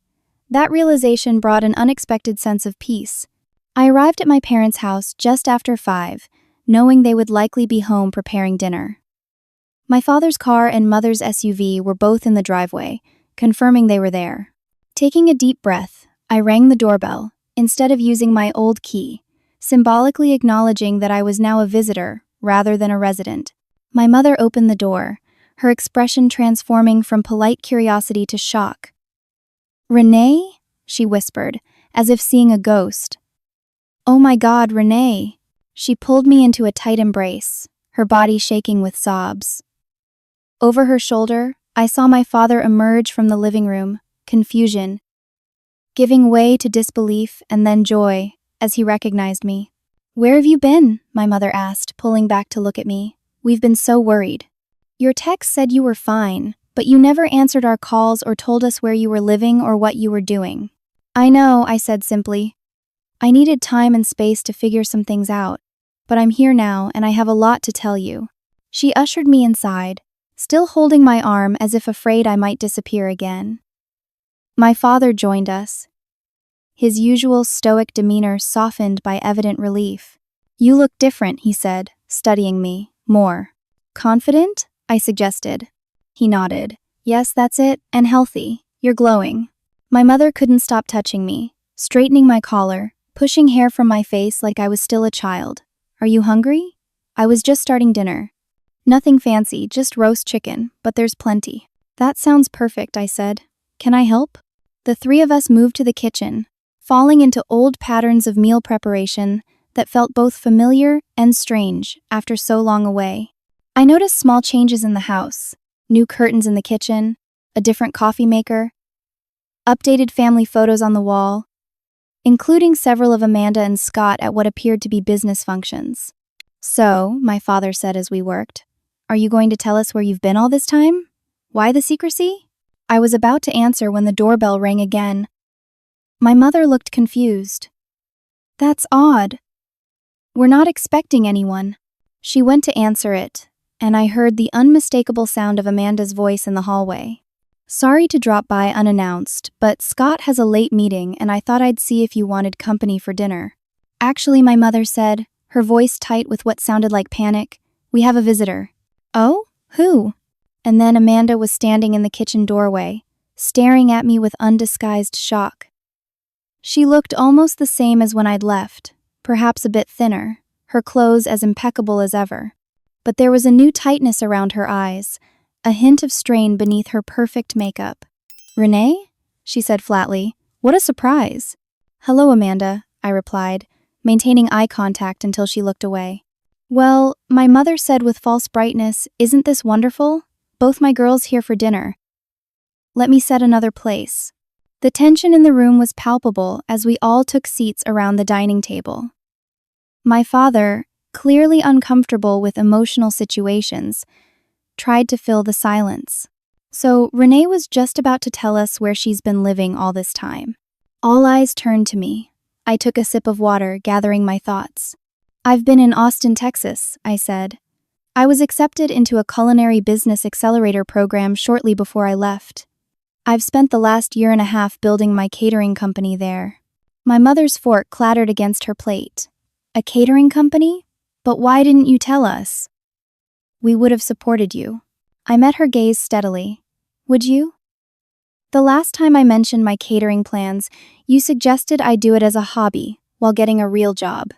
That realization brought an unexpected sense of peace. I arrived at my parents' house just after 5, knowing they would likely be home preparing dinner. My father's car and mother's SUV were both in the driveway, confirming they were there. Taking a deep breath, I rang the doorbell, instead of using my old key, symbolically acknowledging that I was now a visitor rather than a resident. My mother opened the door, her expression transforming from polite curiosity to shock. "Renee?" she whispered, as if seeing a ghost. "Oh my God, Renee!" She pulled me into a tight embrace, her body shaking with sobs. Over her shoulder, I saw my father emerge from the living room, confusion, giving way to disbelief and then joy as he recognized me. "Where have you been?" my mother asked, pulling back to look at me. "We've been so worried. Your text said you were fine, but you never answered our calls or told us where you were living or what you were doing." "I know," I said simply. "I needed time and space to figure some things out, but I'm here now and I have a lot to tell you." She ushered me inside, still holding my arm as if afraid I might disappear again. My father joined us, his usual stoic demeanor softened by evident relief. "You look different," he said, studying me more. "Confident?" I suggested. He nodded. "Yes, that's it, and healthy. You're glowing." My mother couldn't stop touching me, straightening my collar, pushing hair from my face like I was still a child. "Are you hungry?" I was just starting dinner. "Nothing fancy, just roast chicken, but there's plenty." "That sounds perfect," I said. "Can I help?" The three of us moved to the kitchen, falling into old patterns of meal preparation that felt both familiar and strange after so long away. I noticed small changes in the house: new curtains in the kitchen, a different coffee maker, updated family photos on the wall, including several of Amanda and Scott at what appeared to be business functions. "So," my father said as we worked, "are you going to tell us where you've been all this time? Why the secrecy?" I was about to answer when the doorbell rang again. My mother looked confused. "That's odd. We're not expecting anyone." She went to answer it, and I heard the unmistakable sound of Amanda's voice in the hallway. Sorry to drop by unannounced, but Scott has a late meeting and I thought I'd see if you wanted company for dinner. Actually, my mother said, her voice tight with what sounded like panic, we have a visitor. Oh? Who? And then Amanda was standing in the kitchen doorway, staring at me with undisguised shock. She looked almost the same as when I'd left, perhaps a bit thinner, her clothes as impeccable as ever. But there was a new tightness around her eyes, a hint of strain beneath her perfect makeup. Renee? She said flatly. What a surprise. Hello, Amanda, I replied, maintaining eye contact until she looked away. Well, my mother said with false brightness, isn't this wonderful? Both my girls here for dinner. Let me set another place. The tension in the room was palpable as we all took seats around the dining table. My father, clearly uncomfortable with emotional situations, tried to fill the silence. So Renee was just about to tell us where she's been living all this time. All eyes turned to me. I took a sip of water, gathering my thoughts. I've been in Austin, Texas, I said. I was accepted into a culinary business accelerator program shortly before I left. I've spent the last year and a half building my catering company there. My mother's fork clattered against her plate. A catering company? But why didn't you tell us? We would have supported you. I met her gaze steadily. Would you? The last time I mentioned my catering plans, you suggested I do it as a hobby while getting a real job.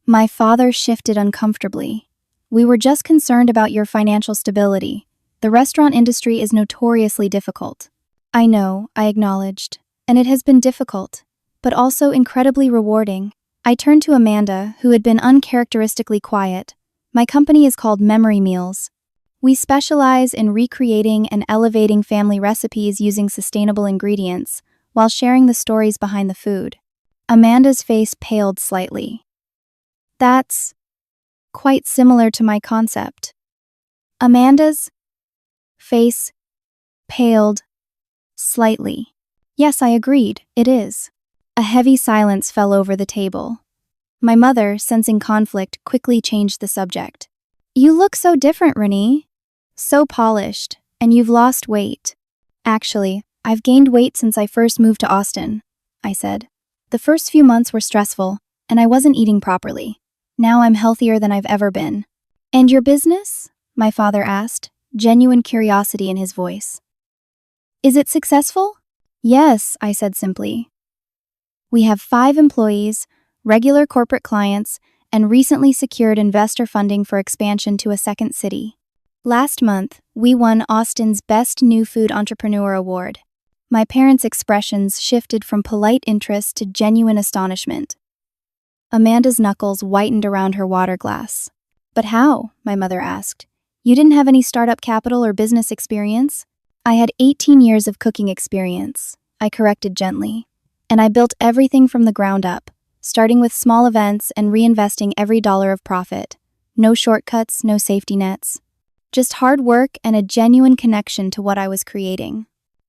My father shifted uncomfortably. We were just concerned about your financial stability. The restaurant industry is notoriously difficult. I know, I acknowledged, and it has been difficult, but also incredibly rewarding. I turned to Amanda, who had been uncharacteristically quiet. My company is called Memory Meals. We specialize in recreating and elevating family recipes using sustainable ingredients, while sharing the stories behind the food. Amanda's face paled slightly. That's quite similar to my concept. Amanda's face paled slightly. Yes, I agreed, it is. A heavy silence fell over the table. My mother, sensing conflict, quickly changed the subject. You look so different, Renee. So polished, and you've lost weight. Actually, I've gained weight since I first moved to Austin, I said. The first few months were stressful, and I wasn't eating properly. Now I'm healthier than I've ever been. And your business? My father asked, genuine curiosity in his voice. Is it successful? Yes, I said simply. We have 5 employees, regular corporate clients, and recently secured investor funding for expansion to a second city. Last month, we won Austin's Best New Food Entrepreneur Award. My parents' expressions shifted from polite interest to genuine astonishment. Amanda's knuckles whitened around her water glass. But how? My mother asked. You didn't have any startup capital or business experience? I had 18 years of cooking experience, I corrected gently. And I built everything from the ground up, starting with small events and reinvesting every dollar of profit. No shortcuts, no safety nets. Just hard work and a genuine connection to what I was creating.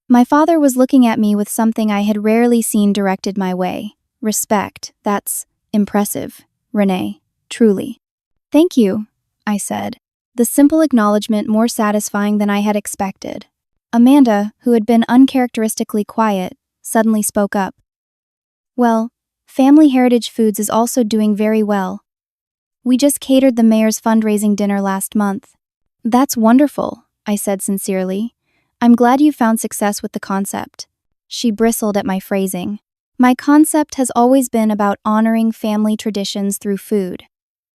My father was looking at me with something I had rarely seen directed my way. Respect, that's impressive, Renee, truly. Thank you, I said, the simple acknowledgement more satisfying than I had expected. Amanda, who had been uncharacteristically quiet, suddenly spoke up. Well, Family Heritage Foods is also doing very well. We just catered the mayor's fundraising dinner last month. That's wonderful, I said sincerely. I'm glad you found success with the concept. She bristled at my phrasing. My concept has always been about honoring family traditions through food.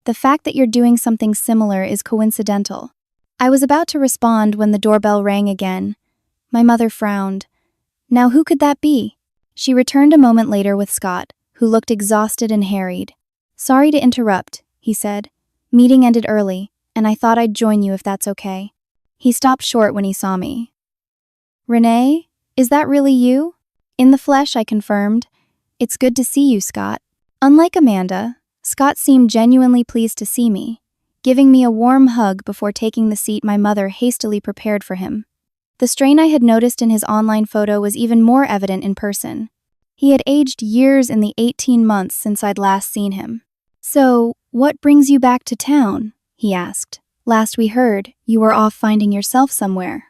The fact that you're doing something similar is coincidental. I was about to respond when the doorbell rang again. My mother frowned. Now who could that be? She returned a moment later with Scott, who looked exhausted and harried. Sorry to interrupt, he said. Meeting ended early, and I thought I'd join you if that's okay. He stopped short when he saw me. Renee, is that really you? In the flesh, I confirmed. It's good to see you, Scott. Unlike Amanda, Scott seemed genuinely pleased to see me, giving me a warm hug before taking the seat my mother hastily prepared for him. The strain I had noticed in his online photo was even more evident in person. He had aged years in the 18 months since I'd last seen him. So, what brings you back to town? He asked. Last we heard, you were off finding yourself somewhere.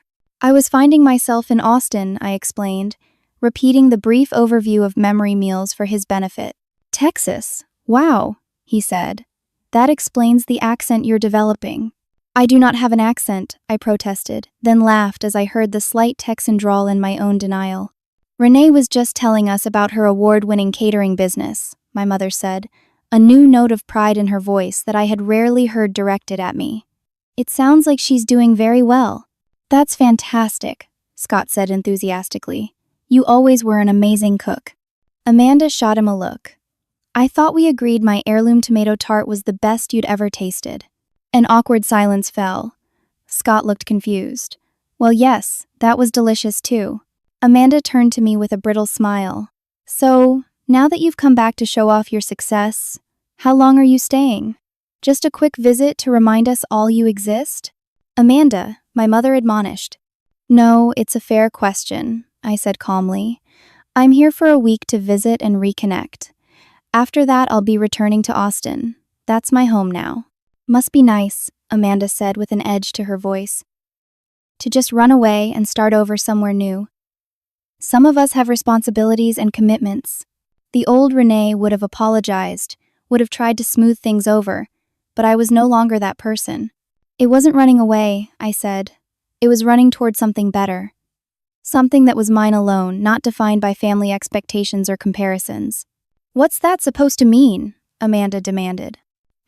I was finding myself in Austin, I explained, repeating the brief overview of memory meals for his benefit. Texas? Wow, he said. That explains the accent you're developing. I do not have an accent, I protested, then laughed as I heard the slight Texan drawl in my own denial. Renee was just telling us about her award-winning catering business, my mother said, a new note of pride in her voice that I had rarely heard directed at me. It sounds like she's doing very well. That's fantastic, Scott said enthusiastically. You always were an amazing cook. Amanda shot him a look. I thought we agreed my heirloom tomato tart was the best you'd ever tasted. An awkward silence fell. Scott looked confused. Well, yes, that was delicious too. Amanda turned to me with a brittle smile. So, now that you've come back to show off your success, how long are you staying? Just a quick visit to remind us all you exist? Amanda, my mother admonished. No, it's a fair question, I said calmly. I'm here for a week to visit and reconnect. After that, I'll be returning to Austin. That's my home now. Must be nice, Amanda said with an edge to her voice. To just run away and start over somewhere new. Some of us have responsibilities and commitments. The old Renee would have apologized, would have tried to smooth things over, but I was no longer that person. It wasn't running away, I said. It was running toward something better. Something that was mine alone, not defined by family expectations or comparisons. What's that supposed to mean? Amanda demanded.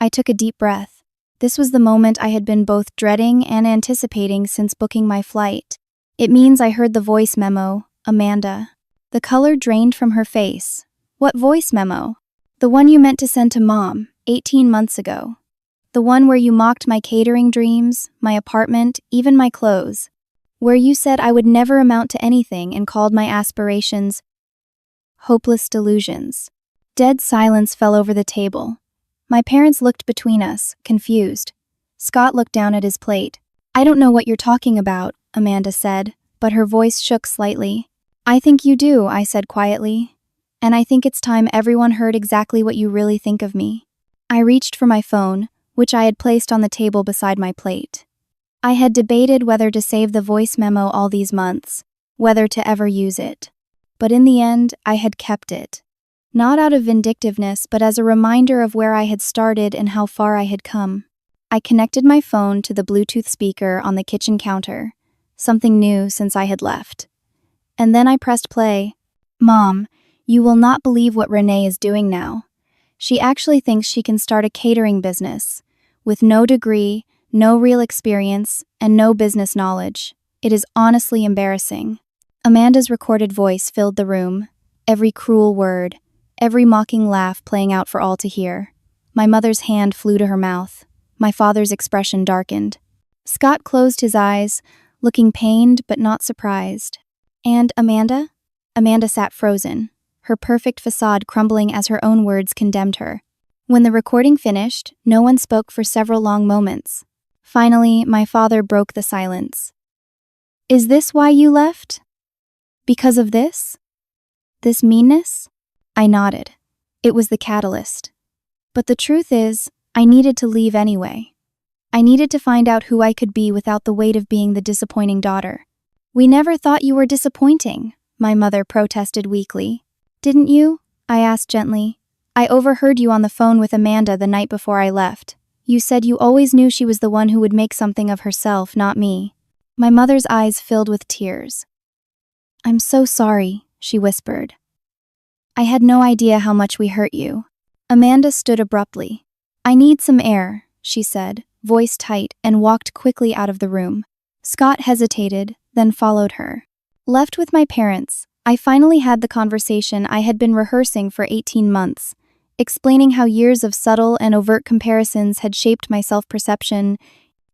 I took a deep breath. This was the moment I had been both dreading and anticipating since booking my flight. It means I heard the voice memo, Amanda. The color drained from her face. What voice memo? The one you meant to send to Mom, 18 months ago. The one where you mocked my catering dreams, my apartment, even my clothes. Where you said I would never amount to anything and called my aspirations hopeless delusions. Dead silence fell over the table. My parents looked between us, confused. Scott looked down at his plate. I don't know what you're talking about, Amanda said, but her voice shook slightly. I think you do, I said quietly. And I think it's time everyone heard exactly what you really think of me. I reached for my phone, which I had placed on the table beside my plate. I had debated whether to save the voice memo all these months, whether to ever use it. But in the end, I had kept it. Not out of vindictiveness, but as a reminder of where I had started and how far I had come. I connected my phone to the Bluetooth speaker on the kitchen counter, something new since I had left. And then I pressed play. Mom, you will not believe what Renee is doing now. She actually thinks she can start a catering business, with no degree, no real experience, and no business knowledge. It is honestly embarrassing. Amanda's recorded voice filled the room, every cruel word, every mocking laugh playing out for all to hear. My mother's hand flew to her mouth. My father's expression darkened. Scott closed his eyes, looking pained but not surprised. And Amanda? Amanda sat frozen, her perfect facade crumbling as her own words condemned her. When the recording finished, no one spoke for several long moments. Finally, my father broke the silence. Is this why you left? Because of this? This meanness? I nodded. It was the catalyst. But the truth is, I needed to leave anyway. I needed to find out who I could be without the weight of being the disappointing daughter. We never thought you were disappointing, my mother protested weakly. Didn't you? I asked gently. I overheard you on the phone with Amanda the night before I left. You said you always knew she was the one who would make something of herself, not me. My mother's eyes filled with tears. I'm so sorry, she whispered. I had no idea how much we hurt you. Amanda stood abruptly. I need some air, she said, voice tight, and walked quickly out of the room. Scott hesitated, then followed her. Left with my parents, I finally had the conversation I had been rehearsing for 18 months, explaining how years of subtle and overt comparisons had shaped my self-perception,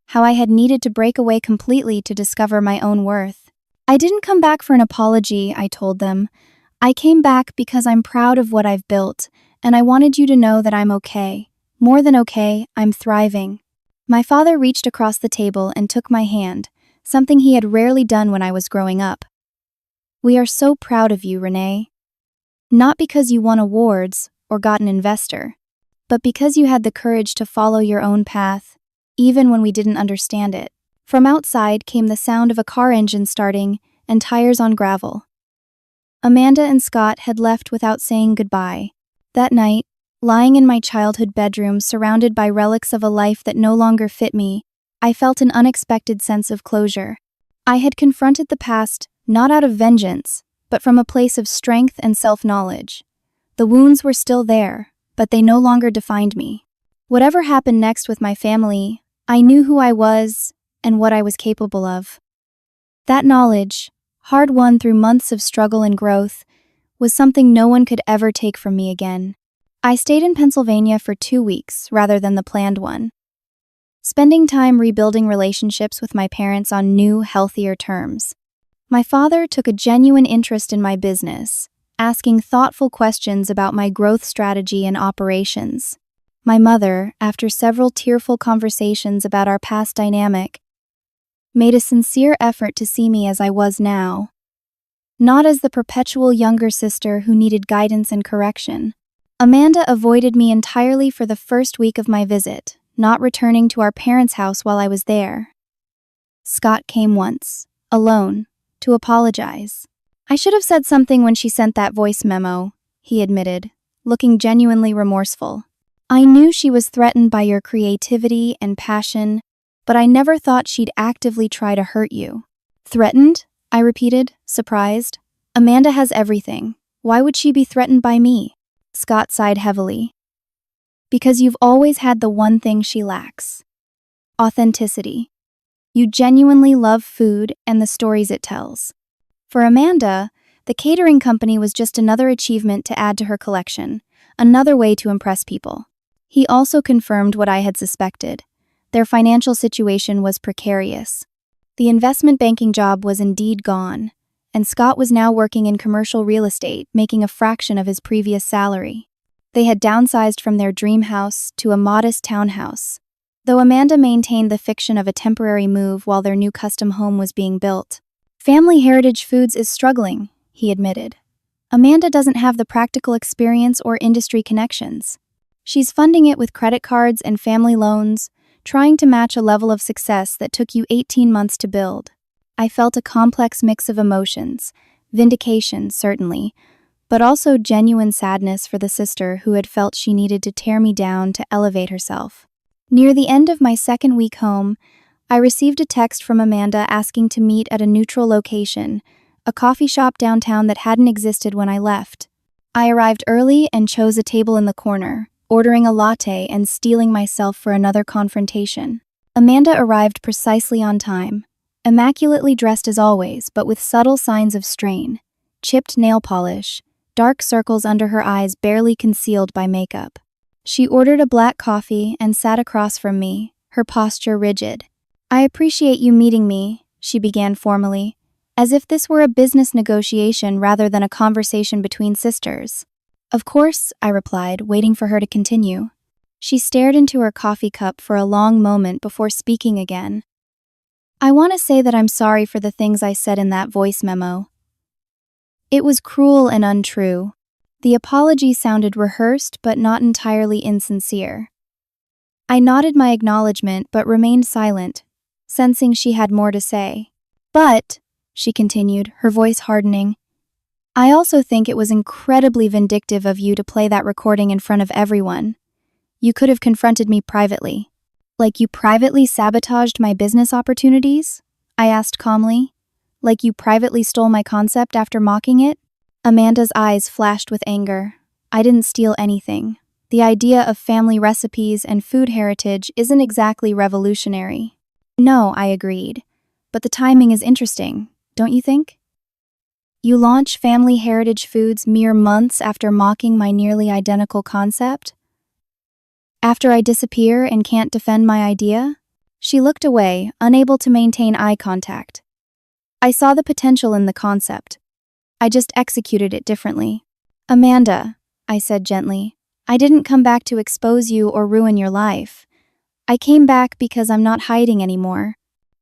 how I had needed to break away completely to discover my own worth. I didn't come back for an apology, I told them. I came back because I'm proud of what I've built, and I wanted you to know that I'm okay. More than okay, I'm thriving. My father reached across the table and took my hand, something he had rarely done when I was growing up. We are so proud of you, Renee. Not because you won awards or got an investor, but because you had the courage to follow your own path, even when we didn't understand it. From outside came the sound of a car engine starting and tires on gravel. Amanda and Scott had left without saying goodbye. That night, lying in my childhood bedroom surrounded by relics of a life that no longer fit me, I felt an unexpected sense of closure. I had confronted the past not out of vengeance, but from a place of strength and self-knowledge. The wounds were still there, but they no longer defined me. Whatever happened next with my family, I knew who I was and what I was capable of. That knowledge, hard-won through months of struggle and growth, was something no one could ever take from me again. I stayed in Pennsylvania for 2 weeks rather than the planned one, spending time rebuilding relationships with my parents on new, healthier terms. My father took a genuine interest in my business, asking thoughtful questions about my growth strategy and operations. My mother, after several tearful conversations about our past dynamic, made a sincere effort to see me as I was now, not as the perpetual younger sister who needed guidance and correction. Amanda avoided me entirely for the first week of my visit, not returning to our parents' house while I was there. Scott came once, alone, to apologize. "I should have said something when she sent that voice memo," he admitted, looking genuinely remorseful. "I knew she was threatened by your creativity and passion, but I never thought she'd actively try to hurt you." "Threatened?" I repeated, surprised. "Amanda has everything. Why would she be threatened by me?" Scott sighed heavily. "Because you've always had the one thing she lacks: authenticity. You genuinely love food and the stories it tells. For Amanda, the catering company was just another achievement to add to her collection, another way to impress people." He also confirmed what I had suspected. Their financial situation was precarious. The investment banking job was indeed gone, and Scott was now working in commercial real estate, making a fraction of his previous salary. They had downsized from their dream house to a modest townhouse, though Amanda maintained the fiction of a temporary move while their new custom home was being built. "Family Heritage Foods is struggling," he admitted. "Amanda doesn't have the practical experience or industry connections. She's funding it with credit cards and family loans, trying to match a level of success that took you 18 months to build." I felt a complex mix of emotions, vindication, certainly, but also genuine sadness for the sister who had felt she needed to tear me down to elevate herself. Near the end of my second week home, I received a text from Amanda asking to meet at a neutral location, a coffee shop downtown that hadn't existed when I left. I arrived early and chose a table in the corner, ordering a latte and steeling myself for another confrontation. Amanda arrived precisely on time, immaculately dressed as always, but with subtle signs of strain: chipped nail polish, dark circles under her eyes barely concealed by makeup. She ordered a black coffee and sat across from me, her posture rigid. "I appreciate you meeting me," she began formally, as if this were a business negotiation rather than a conversation between sisters. "Of course," I replied, waiting for her to continue. She stared into her coffee cup for a long moment before speaking again. "I want to say that I'm sorry for the things I said in that voice memo. It was cruel and untrue." The apology sounded rehearsed but not entirely insincere. I nodded my acknowledgement but remained silent, sensing she had more to say. "But," she continued, her voice hardening, "I also think it was incredibly vindictive of you to play that recording in front of everyone. You could have confronted me privately." "Like you privately sabotaged my business opportunities?" I asked calmly. "Like you privately stole my concept after mocking it?" Amanda's eyes flashed with anger. "I didn't steal anything. The idea of family recipes and food heritage isn't exactly revolutionary." "No," I agreed, "but the timing is interesting, don't you think? You launch Family Heritage Foods mere months after mocking my nearly identical concept? After I disappear and can't defend my idea?" She looked away, unable to maintain eye contact. "I saw the potential in the concept. I just executed it differently." "Amanda," I said gently, "I didn't come back to expose you or ruin your life. I came back because I'm not hiding anymore.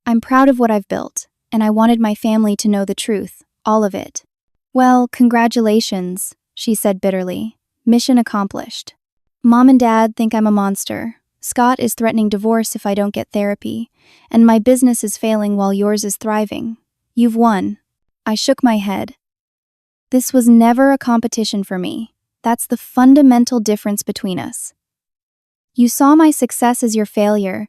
I'm proud of what I've built, and I wanted my family to know the truth, all of it." "Well, congratulations," she said bitterly. "Mission accomplished. Mom and Dad think I'm a monster, Scott is threatening divorce if I don't get therapy, and my business is failing while yours is thriving. You've won. I shook my head. This was never a competition for me. That's the fundamental difference between us. You saw my success as your failure,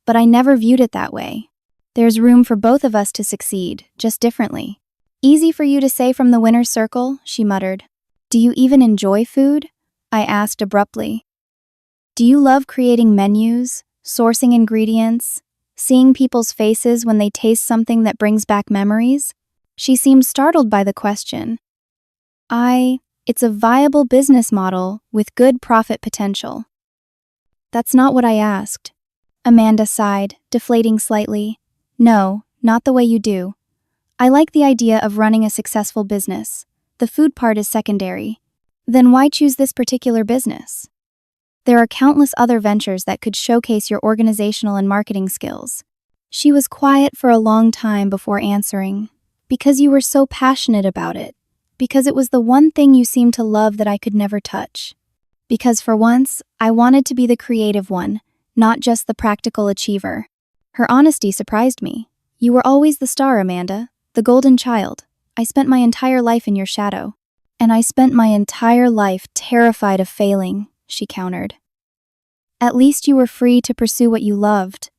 but I never viewed it that way. There's room for both of us to succeed, just differently. Easy for you to say from the winner's circle, she muttered. Do you even enjoy food? I asked abruptly. Do you love creating menus, sourcing ingredients, seeing people's faces when they taste something that brings back memories? She seemed startled by the question. It's a viable business model with good profit potential. That's not what I asked. Amanda sighed, deflating slightly. No, not the way you do. I like the idea of running a successful business. The food part is secondary. Then why choose this particular business? There are countless other ventures that could showcase your organizational and marketing skills. She was quiet for a long time before answering. Because you were so passionate about it. Because it was the one thing you seemed to love that I could never touch. Because for once, I wanted to be the creative one, not just the practical achiever. Her honesty surprised me. You were always the star, Amanda, the golden child. I spent my entire life in your shadow. And I spent my entire life terrified of failing, she countered. At least you were free to pursue what you loved.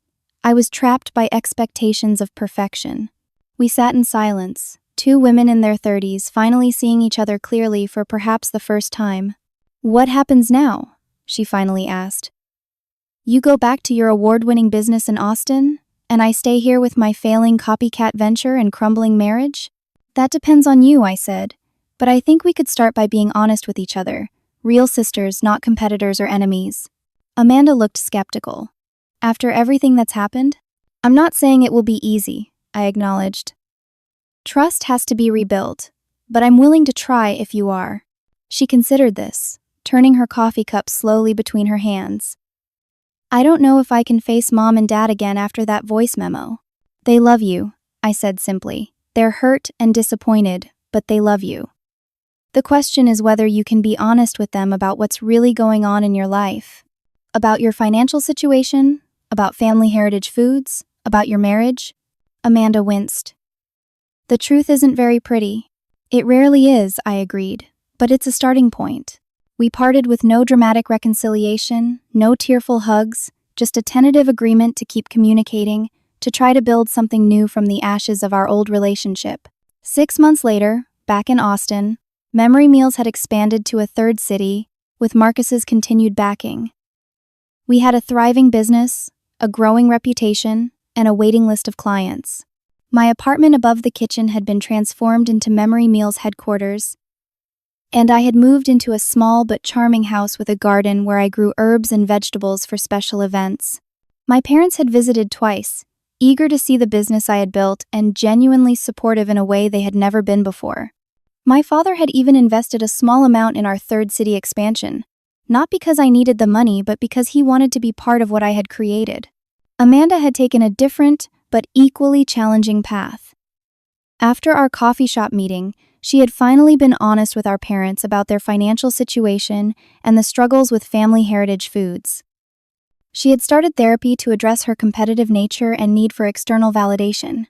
I was trapped by expectations of perfection. We sat in silence, two women in their 30s finally seeing each other clearly for perhaps the first time. What happens now? She finally asked. You go back to your award-winning business in Austin, and I stay here with my failing copycat venture and crumbling marriage? That depends on you, I said, but I think we could start by being honest with each other, real sisters, not competitors or enemies. Amanda looked skeptical. After everything that's happened? I'm not saying it will be easy, I acknowledged. Trust has to be rebuilt, but I'm willing to try if you are. She considered this, turning her coffee cup slowly between her hands. I don't know if I can face Mom and Dad again after that voice memo. They love you, I said simply. They're hurt and disappointed, but they love you. The question is whether you can be honest with them about what's really going on in your life. About your financial situation, about family heritage foods, about your marriage. Amanda winced. The truth isn't very pretty. It rarely is, I agreed, but it's a starting point. We parted with no dramatic reconciliation, no tearful hugs, just a tentative agreement to keep communicating, to try to build something new from the ashes of our old relationship. 6 months later, back in Austin, Memory Meals had expanded to a third city, with Marcus's continued backing. We had a thriving business, a growing reputation, and a waiting list of clients. My apartment above the kitchen had been transformed into Memory Meals headquarters, and I had moved into a small but charming house with a garden where I grew herbs and vegetables for special events. My parents had visited twice, eager to see the business I had built and genuinely supportive in a way they had never been before. My father had even invested a small amount in our third city expansion, not because I needed the money, but because he wanted to be part of what I had created. Amanda had taken a different, but equally challenging path. After our coffee shop meeting, she had finally been honest with our parents about their financial situation and the struggles with family heritage foods. She had started therapy to address her competitive nature and need for external validation.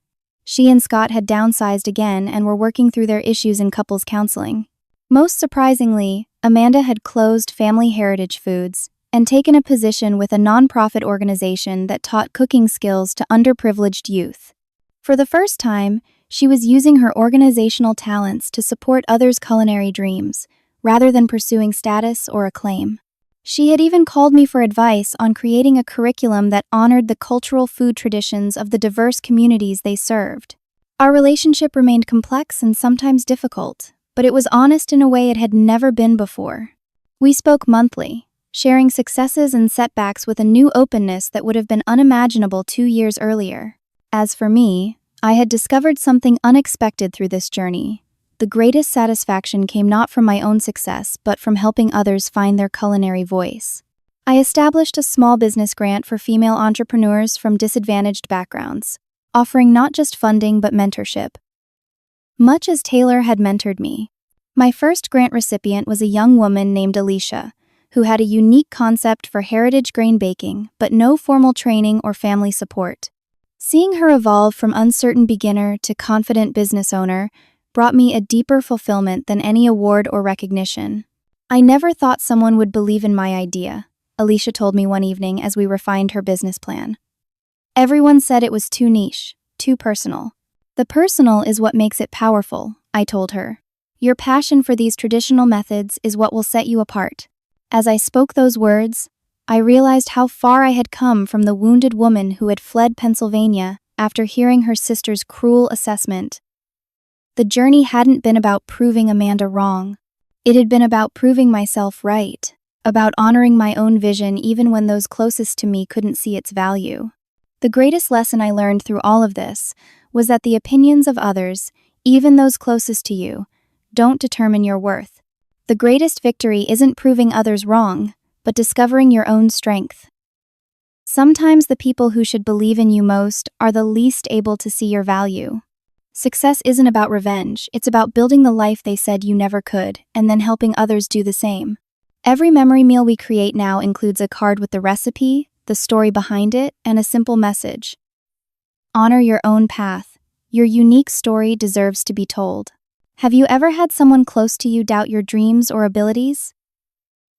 She and Scott had downsized again and were working through their issues in couples counseling. Most surprisingly, Amanda had closed Family Heritage Foods and taken a position with a nonprofit organization that taught cooking skills to underprivileged youth. For the first time, she was using her organizational talents to support others' culinary dreams, rather than pursuing status or acclaim. She had even called me for advice on creating a curriculum that honored the cultural food traditions of the diverse communities they served. Our relationship remained complex and sometimes difficult, but it was honest in a way it had never been before. We spoke monthly, sharing successes and setbacks with a new openness that would have been unimaginable 2 years earlier. As for me, I had discovered something unexpected through this journey. The greatest satisfaction came not from my own success, but from helping others find their culinary voice. I established a small business grant for female entrepreneurs from disadvantaged backgrounds, offering not just funding but mentorship. Much as Taylor had mentored me, my first grant recipient was a young woman named Alicia, who had a unique concept for heritage grain baking, but no formal training or family support. Seeing her evolve from uncertain beginner to confident business owner brought me a deeper fulfillment than any award or recognition. "I never thought someone would believe in my idea," Alicia told me one evening as we refined her business plan. "Everyone said it was too niche, too personal." "The personal is what makes it powerful," I told her. "Your passion for these traditional methods is what will set you apart." As I spoke those words, I realized how far I had come from the wounded woman who had fled Pennsylvania after hearing her sister's cruel assessment. The journey hadn't been about proving Amanda wrong. It had been about proving myself right, about honoring my own vision even when those closest to me couldn't see its value. The greatest lesson I learned through all of this was that the opinions of others, even those closest to you, don't determine your worth. The greatest victory isn't proving others wrong, but discovering your own strength. Sometimes the people who should believe in you most are the least able to see your value. Success isn't about revenge, it's about building the life they said you never could, and then helping others do the same. Every memory meal we create now includes a card with the recipe, the story behind it, and a simple message. Honor your own path. Your unique story deserves to be told. Have you ever had someone close to you doubt your dreams or abilities?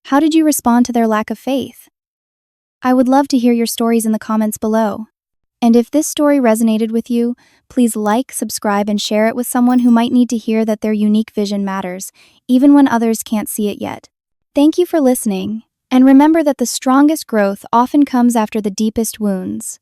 How did you respond to their lack of faith? I would love to hear your stories in the comments below. And if this story resonated with you, please like, subscribe, and share it with someone who might need to hear that their unique vision matters, even when others can't see it yet. Thank you for listening, and remember that the strongest growth often comes after the deepest wounds.